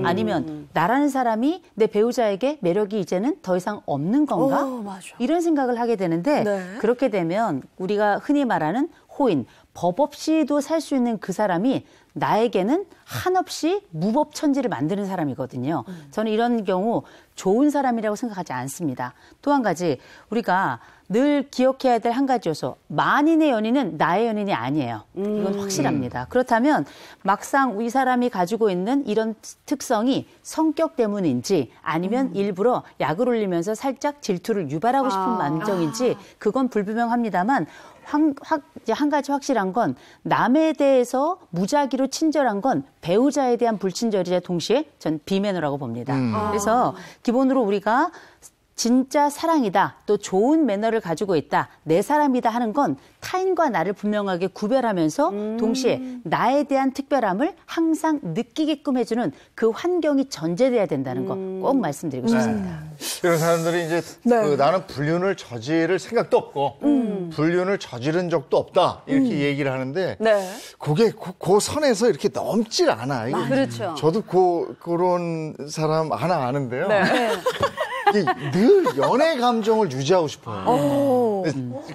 아니면 나라는 사람이 내 배우자에게 매력이 이제는 더 이상 없는 건가? 맞아. 이런 생각을 하게 되는데 네. 그렇게 되면 우리가 흔히 말하는 호인, 법 없이도 살 수 있는 그 사람이 나에게는 한없이 무법천지를 만드는 사람이거든요. 저는 이런 경우 좋은 사람이라고 생각하지 않습니다. 또 한 가지 우리가 늘 기억해야 될 한 가지 요소. 만인의 연인은 나의 연인이 아니에요. 이건 확실합니다. 그렇다면 막상 이 사람이 가지고 있는 이런 특성이 성격 때문인지 아니면 일부러 약을 올리면서 살짝 질투를 유발하고 싶은 감정인지 그건 불분명합니다만 이제 한 가지 확실한 건 남에 대해서 무작위로 친절한 건 배우자에 대한 불친절이자 동시에 전 비매너라고 봅니다. 그래서 기본으로 우리가 진짜 사랑이다, 또 좋은 매너를 가지고 있다, 내 사람이다 하는 건 타인과 나를 분명하게 구별하면서 동시에 나에 대한 특별함을 항상 느끼게끔 해주는 그 환경이 전제돼야 된다는 거 꼭 말씀드리고 싶습니다. 이런 사람들이 이제 그 나는 불륜을 저지를 생각도 없고 불륜을 저지른 적도 없다 이렇게 얘기를 하는데 그게 그 선에서 이렇게 넘질 않아. 이게 그렇죠. 저도 그런 사람 하나 아는데요. 이게 늘 연애 감정을 유지하고 싶어요.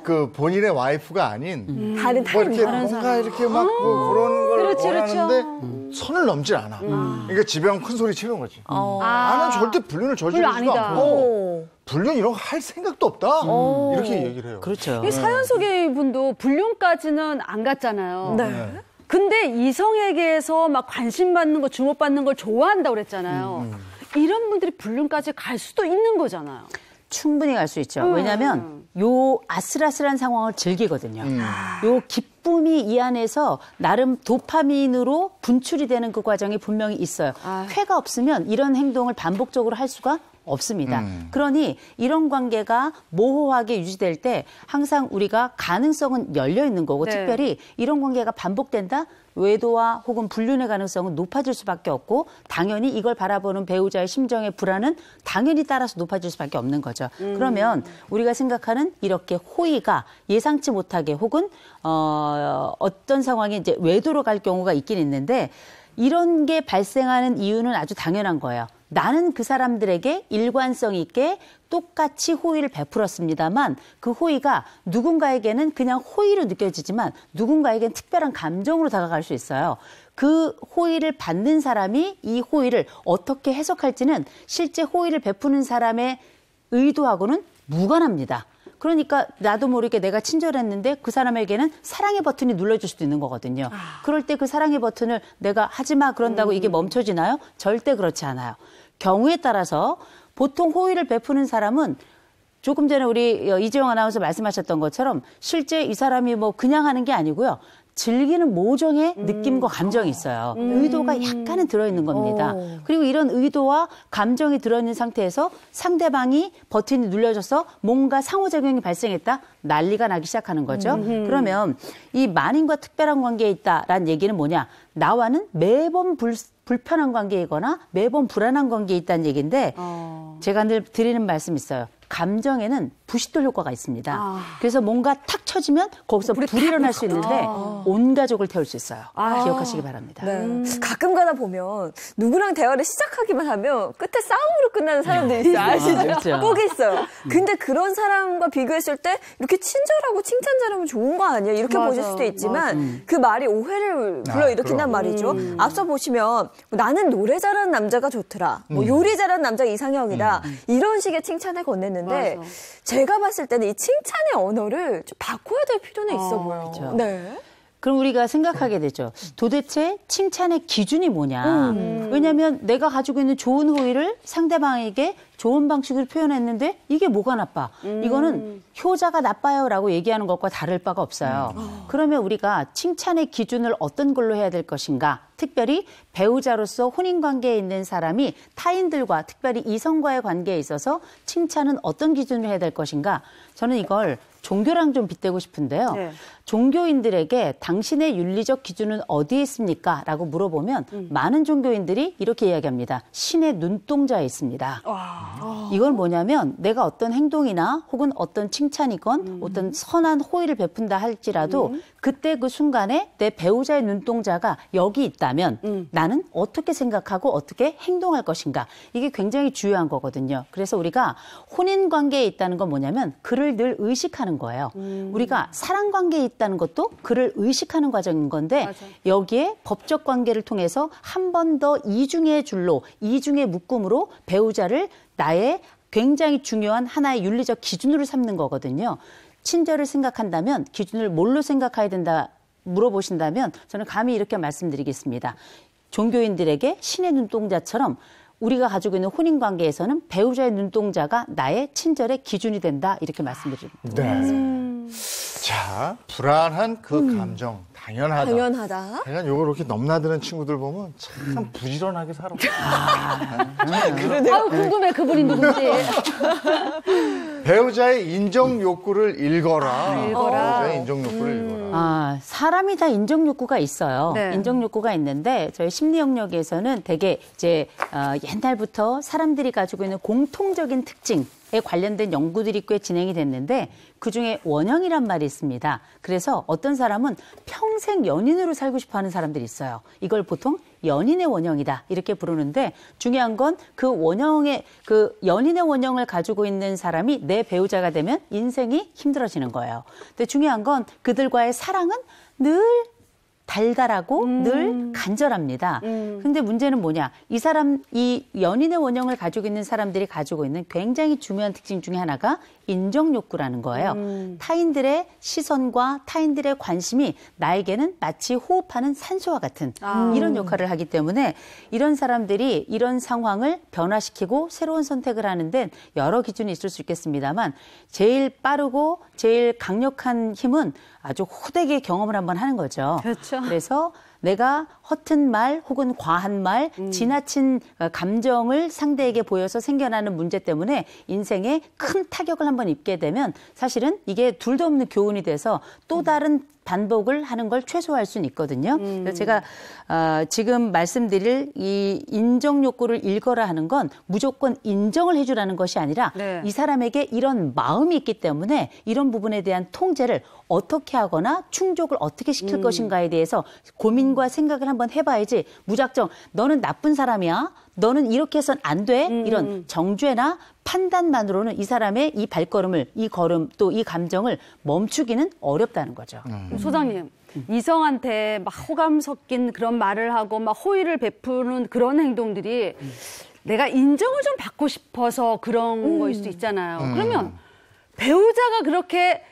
그 본인의 와이프가 아닌 다른 뭐 이렇게 사람. 뭔가 이렇게 막 그런 걸 그렇지, 원하는데 선을 넘질 않아. 그러니까 집에 가면 큰 소리 치는 거지. 나는 절대 불륜을 저지르지도 아니다. 않고 불륜 이런 거 할 생각도 없다. 이렇게 얘기를 해요. 그렇죠. 이 사연 속의 분도 불륜까지는 안 갔잖아요. 네. 근데 이성에게서 막 관심 받는 거, 주목받는 걸 좋아한다고 그랬잖아요. 이런 분들이 불륜까지 갈 수도 있는 거잖아요. 충분히 갈 수 있죠. 왜냐하면 요 아슬아슬한 상황을 즐기거든요. 요 기쁨이 이 안에서 나름 도파민으로 분출이 되는 그 과정이 분명히 있어요. 쾌가 없으면 이런 행동을 반복적으로 할 수가 없습니다. 그러니 이런 관계가 모호하게 유지될 때 항상 우리가 가능성은 열려 있는 거고 특별히 이런 관계가 반복된다? 외도와 혹은 불륜의 가능성은 높아질 수밖에 없고 당연히 이걸 바라보는 배우자의 심정의 불안은 당연히 따라서 높아질 수밖에 없는 거죠. 그러면 우리가 생각하는 이렇게 호의가 예상치 못하게 혹은 어떤 상황이 이제 외도로 갈 경우가 있긴 있는데 이런 게 발생하는 이유는 아주 당연한 거예요. 나는 그 사람들에게 일관성 있게 똑같이 호의를 베풀었습니다만 그 호의가 누군가에게는 그냥 호의로 느껴지지만 누군가에게는 특별한 감정으로 다가갈 수 있어요. 그 호의를 받는 사람이 이 호의를 어떻게 해석할지는 실제 호의를 베푸는 사람의 의도하고는 무관합니다. 그러니까 나도 모르게 내가 친절했는데 그 사람에게는 사랑의 버튼이 눌러질 수도 있는 거거든요. 그럴 때 그 사랑의 버튼을 내가 하지마 그런다고 이게 멈춰지나요? 절대 그렇지 않아요. 경우에 따라서 보통 호의를 베푸는 사람은 조금 전에 우리 이재용 아나운서 말씀하셨던 것처럼 실제 이 사람이 뭐 그냥 하는 게 아니고요. 즐기는 모종의 느낌과 감정이 있어요. 의도가 약간은 들어있는 겁니다. 그리고 이런 의도와 감정이 들어있는 상태에서 상대방이 버튼이 눌려져서 뭔가 상호작용이 발생했다? 난리가 나기 시작하는 거죠. 그러면 이 만인과 특별한 관계에 있다라는 얘기는 뭐냐? 나와는 매번 불편한 관계이거나 매번 불안한 관계에 있다는 얘기인데 제가 늘 드리는 말씀이 있어요. 감정에는 부싯돌 효과가 있습니다. 그래서 뭔가 탁 쳐지면 거기서 불이 일어날 수 있는데 온 가족을 태울 수 있어요. 기억하시기 바랍니다. 네. 가끔 가다 보면 누구랑 대화를 시작하기만 하면 끝에 싸움으로 끝나는 사람들이 있어요. 아시죠? 그렇죠. 꼭 있어요. 근데 그런 사람과 비교했을 때 이렇게 친절하고 칭찬 잘하면 좋은 거 아니에요? 이렇게 보실 수도 있지만 그 말이 오해를 불러일으킨단 말이죠. 앞서 보시면 나는 노래 잘하는 남자가 좋더라. 뭐 요리 잘하는 남자가 이상형이다. 이런 식의 칭찬을 건넸는데 제가 봤을 때는 이 칭찬의 언어를 좀 바꿔야 될 필요는 있어 보여요. 그렇죠. 네. 그럼 우리가 생각하게 되죠. 도대체 칭찬의 기준이 뭐냐. 왜냐하면 내가 가지고 있는 좋은 호의를 상대방에게 좋은 방식으로 표현했는데 이게 뭐가 나빠. 이거는 효자가 나빠요라고 얘기하는 것과 다를 바가 없어요. 그러면 우리가 칭찬의 기준을 어떤 걸로 해야 될 것인가. 특별히 배우자로서 혼인관계에 있는 사람이 타인들과 특별히 이성과의 관계에 있어서 칭찬은 어떤 기준으로 해야 될 것인가. 저는 이걸 종교랑 좀 빗대고 싶은데요. 네. 종교인들에게 당신의 윤리적 기준은 어디에 있습니까? 라고 물어보면 많은 종교인들이 이렇게 이야기합니다. 신의 눈동자에 있습니다. 이건 뭐냐면 내가 어떤 행동이나 혹은 어떤 칭찬이건 어떤 선한 호의를 베푼다 할지라도 그때 그 순간에 내 배우자의 눈동자가 여기 있다면 나는 어떻게 생각하고 어떻게 행동할 것인가. 이게 굉장히 중요한 거거든요. 그래서 우리가 혼인관계에 있다는 건 뭐냐면 그를 늘 의식하는 거예요. 우리가 사랑관계에 있다는 것도 그를 의식하는 과정인 건데 맞아. 여기에 법적 관계를 통해서 한 번 더 이중의 줄로 이중의 묶음으로 배우자를 나의 굉장히 중요한 하나의 윤리적 기준으로 삼는 거거든요. 친절을 생각한다면 기준을 뭘로 생각해야 된다 물어보신다면 저는 감히 이렇게 말씀드리겠습니다. 종교인들에게 신의 눈동자처럼 우리가 가지고 있는 혼인관계에서는 배우자의 눈동자가 나의 친절의 기준이 된다 이렇게 말씀드립니다. 네. 자, 불안한 그 감정 당연하다. 당연하다. 그냥 요거 이렇게 넘나드는 친구들 보면 참 부지런하게 살아. 아유, 궁금해 그분이 누군지. 배우자의 인정 욕구를 읽어라. 배우자의 인정 욕구를 읽어라. 사람이 다 인정 욕구가 있어요. 네. 인정 욕구가 있는데 저희 심리 영역에서는 되게 이제 옛날부터 사람들이 가지고 있는 공통적인 특징 에 관련된 연구들이 꽤 진행이 됐는데 그중에 원형이란 말이 있습니다. 그래서 어떤 사람은 평생 연인으로 살고 싶어하는 사람들이 있어요. 이걸 보통 연인의 원형이다 이렇게 부르는데 중요한 건 그 원형의 그 연인의 원형을 가지고 있는 사람이 내 배우자가 되면 인생이 힘들어지는 거예요. 근데 중요한 건 그들과의 사랑은 늘 달달하고 늘 간절합니다. 근데 문제는 뭐냐? 이 연인의 원형을 가지고 있는 사람들이 가지고 있는 굉장히 중요한 특징 중에 하나가 인정 욕구라는 거예요. 타인들의 시선과 타인들의 관심이 나에게는 마치 호흡하는 산소와 같은 이런 역할을 하기 때문에 이런 사람들이 이런 상황을 변화시키고 새로운 선택을 하는 데는 여러 기준이 있을 수 있겠습니다만 제일 빠르고 제일 강력한 힘은 아주 호되게 경험을 한번 하는 거죠. 그렇죠. 그래서 내가 허튼 말 혹은 과한 말, 지나친 감정을 상대에게 보여서 생겨나는 문제 때문에 인생에 큰 타격을 한번 입게 되면 사실은 이게 둘도 없는 교훈이 돼서 또 다른 반복을 하는 걸 최소화할 수는 있거든요. 그래서 제가 지금 말씀드릴 이 인정 욕구를 읽어라 하는 건 무조건 인정을 해주라는 것이 아니라 네. 이 사람에게 이런 마음이 있기 때문에 이런 부분에 대한 통제를 어떻게 하거나 충족을 어떻게 시킬 것인가에 대해서 고민과 생각을 한번 해봐야지 무작정 너는 나쁜 사람이야. 너는 이렇게 해서는 안 돼. 이런 정죄나 판단만으로는 이 사람의 이 발걸음을, 이 걸음, 또 이 감정을 멈추기는 어렵다는 거죠. 소장님, 이성한테 막 호감 섞인 그런 말을 하고 막 호의를 베푸는 그런 행동들이 내가 인정을 좀 받고 싶어서 그런 거일 수도 있잖아요. 그러면 배우자가 그렇게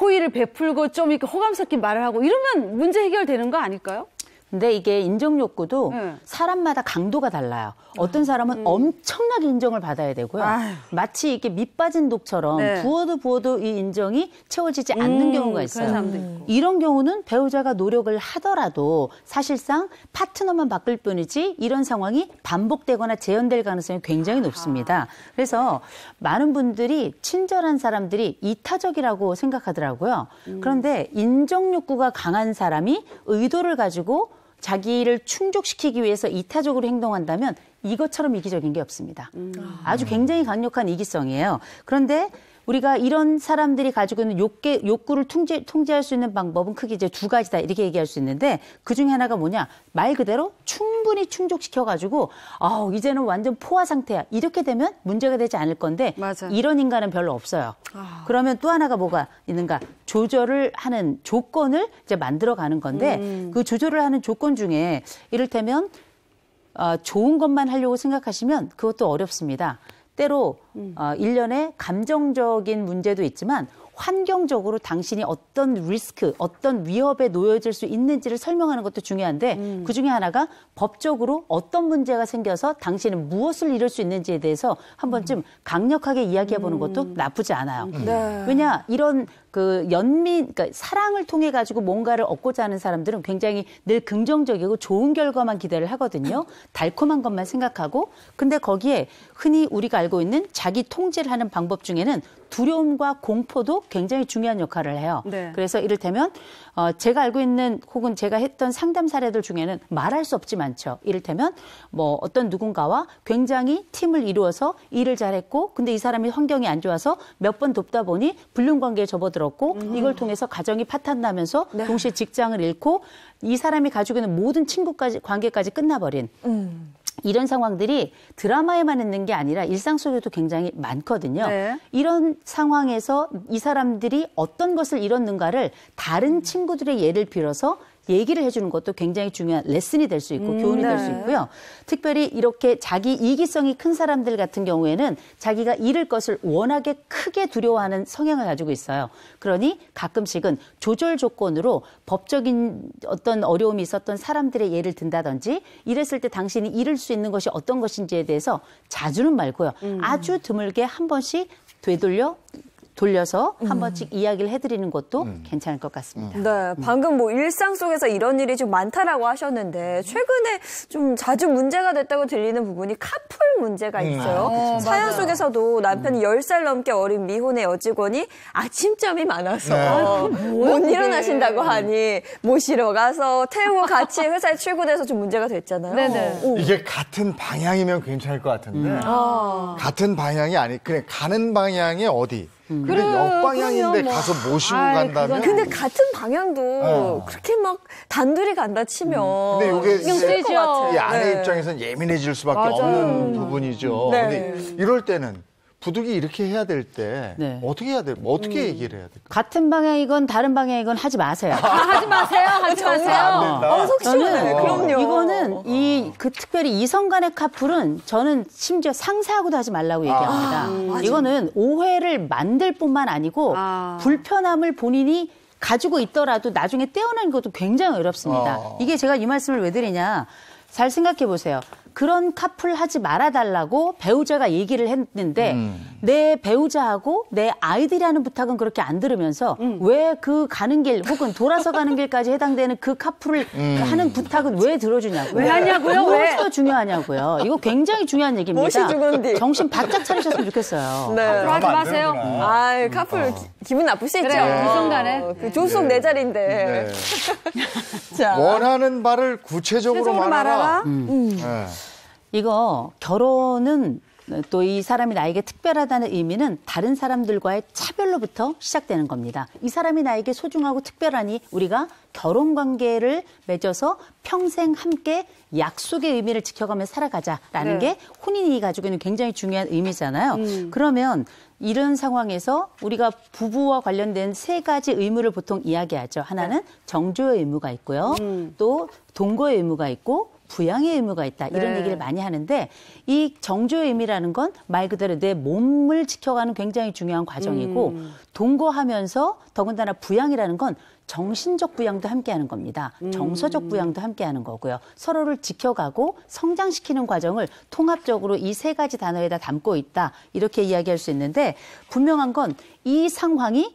호의를 베풀고 좀 이렇게 호감 섞인 말을 하고 이러면 문제 해결되는 거 아닐까요? 근데 이게 인정 욕구도 사람마다 강도가 달라요. 어떤 사람은 엄청나게 인정을 받아야 되고요. 마치 이렇게 밑 빠진 독처럼 부어도 이 인정이 채워지지 않는 경우가 있어요. 이런 경우는 배우자가 노력을 하더라도 사실상 파트너만 바뀔 뿐이지 이런 상황이 반복되거나 재현될 가능성이 굉장히 높습니다. 그래서 많은 분들이 친절한 사람들이 이타적이라고 생각하더라고요. 그런데 인정 욕구가 강한 사람이 의도를 가지고 자기를 충족시키기 위해서 이타적으로 행동한다면 이것처럼 이기적인 게 없습니다. 아주 굉장히 강력한 이기성이에요. 그런데 우리가 이런 사람들이 가지고 있는 욕구를 통제할 수 있는 방법은 크게 이제 두 가지다 이렇게 얘기할 수 있는데 그중에 하나가 뭐냐? 말 그대로 충분히 충족시켜가지고 이제는 완전 포화 상태야. 이렇게 되면 문제가 되지 않을 건데 맞아. 이런 인간은 별로 없어요. 그러면 또 하나가 뭐가 있는가? 조절을 하는 조건을 이제 만들어가는 건데 그 조절을 하는 조건 중에 이를테면 좋은 것만 하려고 생각하시면 그것도 어렵습니다. 때로 일련의 감정적인 문제도 있지만 환경적으로 당신이 어떤 리스크, 어떤 위협에 놓여질 수 있는지를 설명하는 것도 중요한데 그중에 하나가 법적으로 어떤 문제가 생겨서 당신은 무엇을 이룰 수 있는지에 대해서 한 번쯤 강력하게 이야기해보는 것도 나쁘지 않아요. 왜냐 이런 그러니까 사랑을 통해 가지고 뭔가를 얻고자 하는 사람들은 굉장히 늘 긍정적이고 좋은 결과만 기대를 하거든요. 달콤한 것만 생각하고. 근데 거기에 흔히 우리가 알고 있는 자기 통제를 하는 방법 중에는 두려움과 공포도 굉장히 중요한 역할을 해요. 그래서 이를테면 제가 알고 있는 혹은 제가 했던 상담 사례들 중에는 말할 수 없지 많죠. 이를테면 뭐 어떤 누군가와 굉장히 팀을 이루어서 일을 잘했고 근데 이 사람이 환경이 안 좋아서 몇 번 돕다 보니 불륜관계에 접어들었고 이걸 통해서 가정이 파탄나면서 동시에 직장을 잃고 이 사람이 가지고 있는 모든 관계까지 끝나버린 이런 상황들이 드라마에만 있는 게 아니라 일상 속에도 굉장히 많거든요. 이런 상황에서 이 사람들이 어떤 것을 잃었는가를 다른 친구들의 예를 빌어서 얘기를 해주는 것도 굉장히 중요한 레슨이 될 수 있고 교훈이 될 수 있고요. 특별히 이렇게 자기 이기성이 큰 사람들 같은 경우에는 자기가 잃을 것을 워낙에 크게 두려워하는 성향을 가지고 있어요. 그러니 가끔씩은 조절 조건으로 법적인 어떤 어려움이 있었던 사람들의 예를 든다든지 이랬을 때 당신이 잃을 수 있는 것이 어떤 것인지에 대해서 자주는 말고요. 아주 드물게 한 번씩 돌려서 한 번씩 이야기를 해드리는 것도 괜찮을 것 같습니다. 네, 방금 뭐 일상 속에서 이런 일이 좀 많다라고 하셨는데 최근에 좀 자주 문제가 됐다고 들리는 부분이 카풀 문제가 있어요. 사연 속에서도 남편이 10살 넘게 어린 미혼의 여직원이 아침잠이 많아서 못 일어나신다고 하니 모시러 가서 태우고 같이 회사에 출근해서 좀 문제가 됐잖아요. 이게 같은 방향이면 괜찮을 것 같은데 같은 방향이 그냥 가는 방향이 어디? 근데 역방향인데 가서 모시고 간다면 근데 같은 방향도 그렇게 막 단둘이 간다 치면 근데 이게 신경 쓰일 것 같아요. 이 아내 입장에서는 예민해질 수밖에 없는 부분이죠. 근데 이럴 때는 부득이 이렇게 해야 될 때 어떻게 해야 돼? 어떻게 얘기를 해야 될까? 같은 방향이건 다른 방향이건 하지 마세요. 하지 마세요. 하지 마세요. 속 시원해. 그럼요. 이거는 특별히 이성 간의 카풀은 저는 심지어 상사하고도 하지 말라고 얘기합니다. 이거는 오해를 만들 뿐만 아니고 불편함을 본인이 가지고 있더라도 나중에 떼어내는 것도 굉장히 어렵습니다. 이게 제가 이 말씀을 왜 드리냐. 잘 생각해 보세요. 그런 카풀 하지 말아달라고 배우자가 얘기를 했는데 내 배우자하고 내 아이들이 하는 부탁은 그렇게 안 들으면서 왜 그 가는 길 혹은 돌아서 가는 길까지 해당되는 그 카풀을 하는 부탁은 왜 들어주냐고요. 왜 하냐고요? 왜? 무엇이 중요하냐고요. 이거 굉장히 중요한 얘기입니다. 무엇이 중요한데? 정신 바짝 차리셨으면 좋겠어요. 네. 하지 마세요. 아, 카풀 기분 나쁘시죠? 그래, 그 순간에. 그 조수석 내 자리인데. 자. 원하는 바를 구체적으로 말하라. 네. 이거 결혼은 또 이 사람이 나에게 특별하다는 의미는 다른 사람들과의 차별로부터 시작되는 겁니다. 이 사람이 나에게 소중하고 특별하니 우리가 결혼 관계를 맺어서 평생 함께 약속의 의미를 지켜가며 살아가자라는 게 혼인이 가지고 있는 굉장히 중요한 의미잖아요. 그러면 이런 상황에서 우리가 부부와 관련된 3가지 의무를 보통 이야기하죠. 하나는 정조의 의무가 있고요. 또 동거의 의무가 있고 부양의 의무가 있다. 이런 얘기를 많이 하는데 이 정조의 의미라는 건 말 그대로 내 몸을 지켜가는 굉장히 중요한 과정이고 동거하면서 더군다나 부양이라는 건 정신적 부양도 함께하는 겁니다. 정서적 부양도 함께하는 거고요. 서로를 지켜가고 성장시키는 과정을 통합적으로 이 3가지 단어에다 담고 있다. 이렇게 이야기할 수 있는데 분명한 건 이 상황이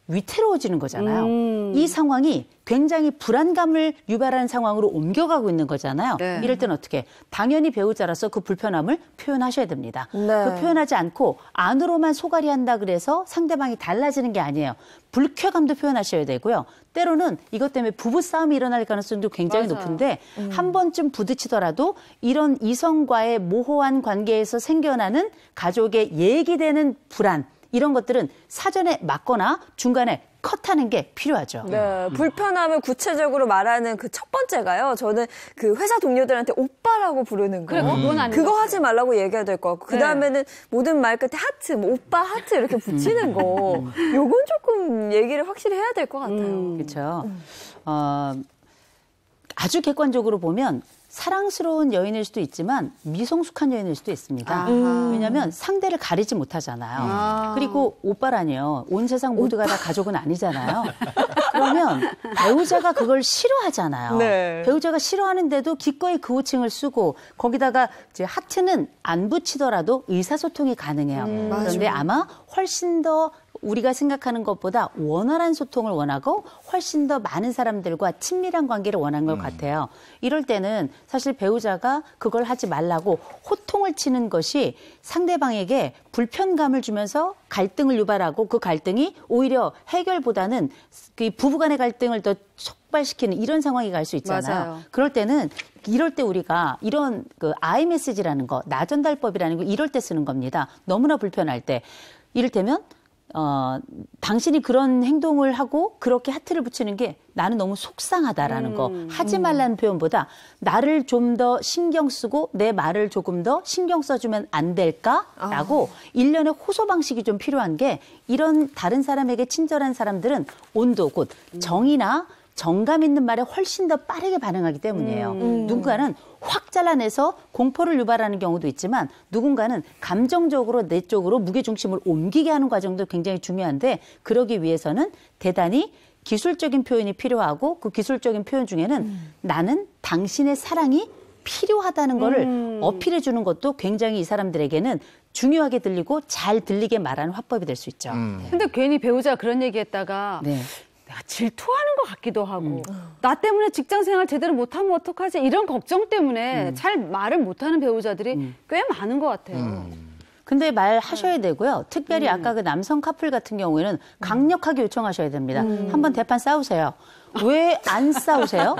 위태로워지는 거잖아요. 이 상황이 굉장히 불안감을 유발하는 상황으로 옮겨가고 있는 거잖아요. 네. 이럴 때는 어떻게? 당연히 배우자로서 그 불편함을 표현하셔야 됩니다. 네. 그 표현하지 않고 안으로만 소갈이 한다 그래서 상대방이 달라지는 게 아니에요. 불쾌감도 표현하셔야 되고요. 때로는 이것 때문에 부부싸움이 일어날 가능성도 굉장히 맞아요. 높은데 한 번쯤 부딪히더라도 이런 이성과의 모호한 관계에서 생겨나는 가족의 얘기되는 불안 이런 것들은 사전에 막거나 중간에 컷하는 게 필요하죠. 네, 불편함을 구체적으로 말하는 그 첫 번째가요. 저는 그 회사 동료들한테 오빠라고 부르는 거. 그래, 그건 아닌 그거 것 하지 말라고 얘기해야 될 것 같고. 그 다음에는 모든 말 끝에 하트, 뭐 오빠 하트 이렇게 붙이는 거. 요건 조금 얘기를 확실히 해야 될 것 같아요. 그렇죠. 아주 객관적으로 보면 사랑스러운 여인일 수도 있지만 미성숙한 여인일 수도 있습니다. 왜냐하면 상대를 가리지 못하잖아요. 그리고 오빠라니요. 온 세상 모두가 다 가족은 아니잖아요. 그러면 배우자가 그걸 싫어하잖아요. 네. 배우자가 싫어하는데도 기꺼이 그 호칭을 쓰고 거기다가 이제 하트는 안 붙이더라도 의사소통이 가능해요. 그런데 아마 훨씬 더 우리가 생각하는 것보다 원활한 소통을 원하고 훨씬 더 많은 사람들과 친밀한 관계를 원하는 것 같아요. 이럴 때는 사실 배우자가 그걸 하지 말라고 호통을 치는 것이 상대방에게 불편감을 주면서 갈등을 유발하고 그 갈등이 오히려 해결보다는 그 부부간의 갈등을 더 촉발시키는 이런 상황이 갈 수 있잖아요. 맞아요. 그럴 때는 이럴 때 우리가 이런 그 아이메시지라는 거, 나전달법이라는 거 이럴 때 쓰는 겁니다. 너무나 불편할 때. 이를테면 당신이 그런 행동을 하고 그렇게 하트를 붙이는 게 나는 너무 속상하다라는 거 하지 말라는 표현보다 나를 좀 더 신경 쓰고 내 말을 조금 더 신경 써주면 안 될까라고 일련의 호소 방식이 좀 필요한 게 이런 다른 사람에게 친절한 사람들은 온도 곧 정이나 정감 있는 말에 훨씬 더 빠르게 반응하기 때문이에요. 누군가는 확 잘라내서 공포를 유발하는 경우도 있지만 누군가는 감정적으로 내 쪽으로 무게중심을 옮기게 하는 과정도 굉장히 중요한데 그러기 위해서는 대단히 기술적인 표현이 필요하고 그 기술적인 표현 중에는 나는 당신의 사랑이 필요하다는 거를 어필해 주는 것도 굉장히 이 사람들에게는 중요하게 들리고 잘 들리게 말하는 화법이 될 수 있죠. 근데 괜히 배우자가 그런 얘기했다가 네. 내가 질투하는 것 같기도 하고 나 때문에 직장생활 제대로 못하면 어떡하지 이런 걱정 때문에 잘 말을 못하는 배우자들이 꽤 많은 것 같아요. 근데 말하셔야 되고요. 특별히 아까 그 남성 커플 같은 경우에는 강력하게 요청하셔야 됩니다. 한번 대판 싸우세요. 왜 안 싸우세요?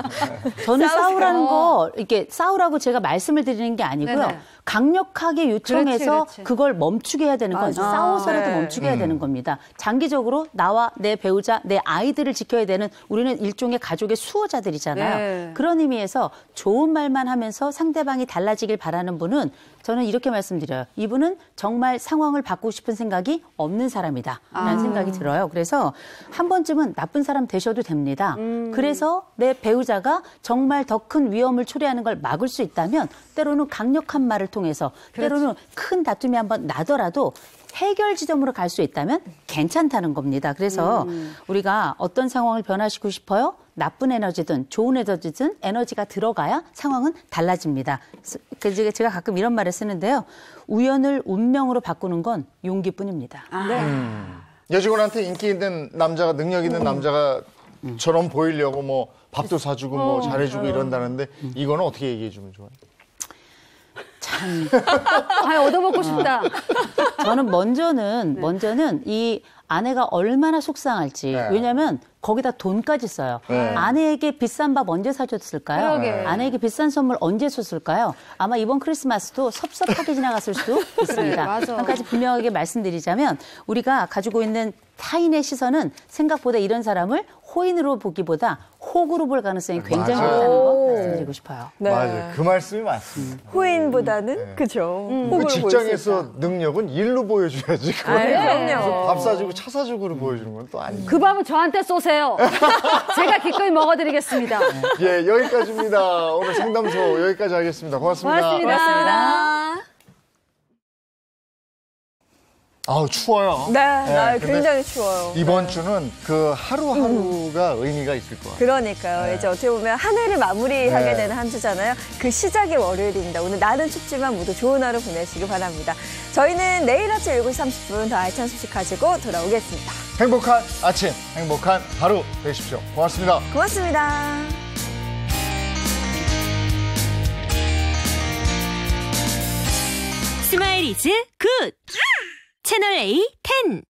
저는 싸우라는 거 이렇게 싸우라고 제가 말씀을 드리는 게 아니고요. 네네. 강력하게 요청해서 그렇지. 그걸 멈추게 해야 되는 건 싸워서라도 멈추게 해야 되는 겁니다. 장기적으로 나와 내 배우자, 내 아이들을 지켜야 되는 우리는 일종의 가족의 수호자들이잖아요. 네. 그런 의미에서 좋은 말만 하면서 상대방이 달라지길 바라는 분은 저는 이렇게 말씀드려요. 이분은 정말 상황을 바꾸고 싶은 생각이 없는 사람이다라는 생각이 들어요. 그래서 한 번쯤은 나쁜 사람 되셔도 됩니다. 그래서 내 배우자가 정말 더 큰 위험을 초래하는 걸 막을 수 있다면 때로는 강력한 말을 통해서 때로는 큰 다툼이 한번 나더라도 해결 지점으로 갈 수 있다면 괜찮다는 겁니다. 그래서 우리가 어떤 상황을 변화시키고 싶어요? 나쁜 에너지든 좋은 에너지든 에너지가 들어가야 상황은 달라집니다. 그래서 제가 가끔 이런 말을 쓰는데요. 우연을 운명으로 바꾸는 건 용기뿐입니다. 여직원한테 인기 있는 남자가 능력 있는 남자가처럼 보이려고 뭐 밥도 사주고 뭐 잘해주고 이런다는데 이거는 어떻게 얘기해주면 좋아요? 참. 얻어먹고 싶다. 저는 먼저는 이 아내가 얼마나 속상할지. 네. 왜냐하면 거기다 돈까지 써요. 네. 아내에게 비싼 밥 언제 사줬을까요? 그러게. 아내에게 비싼 선물 언제 줬을까요? 아마 이번 크리스마스도 섭섭하게 지나갔을 수도 있습니다. 맞아. 한 가지 분명하게 말씀드리자면 우리가 가지고 있는 타인의 시선은 생각보다 이런 사람을 호인으로 보기보다 혹으로 볼 가능성이 굉장히 맞아요. 높다는 거 말씀드리고 싶어요. 네. 맞아요. 그 말씀이 맞습니다. 호인보다는 그죠. 그 혹으로 볼수 직장에서 있다. 능력은 일로 보여줘야지. 그럼요. 밥 사주고 차 사주고를 보여주는 건 또 아니에요. 그 밥은 저한테 쏘세요. 제가 기꺼이 먹어드리겠습니다. 예, 여기까지입니다. 오늘 상담소 여기까지 하겠습니다. 고맙습니다. 고맙습니다. 아우, 추워요. 네, 근데 굉장히 추워요. 이번 주는 그 하루하루가 의미가 있을 것 같아요. 그러니까요. 이제 어떻게 보면 한 해를 마무리하게 네. 되는 한 주잖아요. 그 시작이 월요일입니다. 오늘 날은 춥지만 모두 좋은 하루 보내시기 바랍니다. 저희는 내일 아침 7시 30분 더 알찬 소식 가지고 돌아오겠습니다. 행복한 아침, 행복한 하루 되십시오. 고맙습니다. 고맙습니다. 스마일 이즈 굿! 채널 A 10.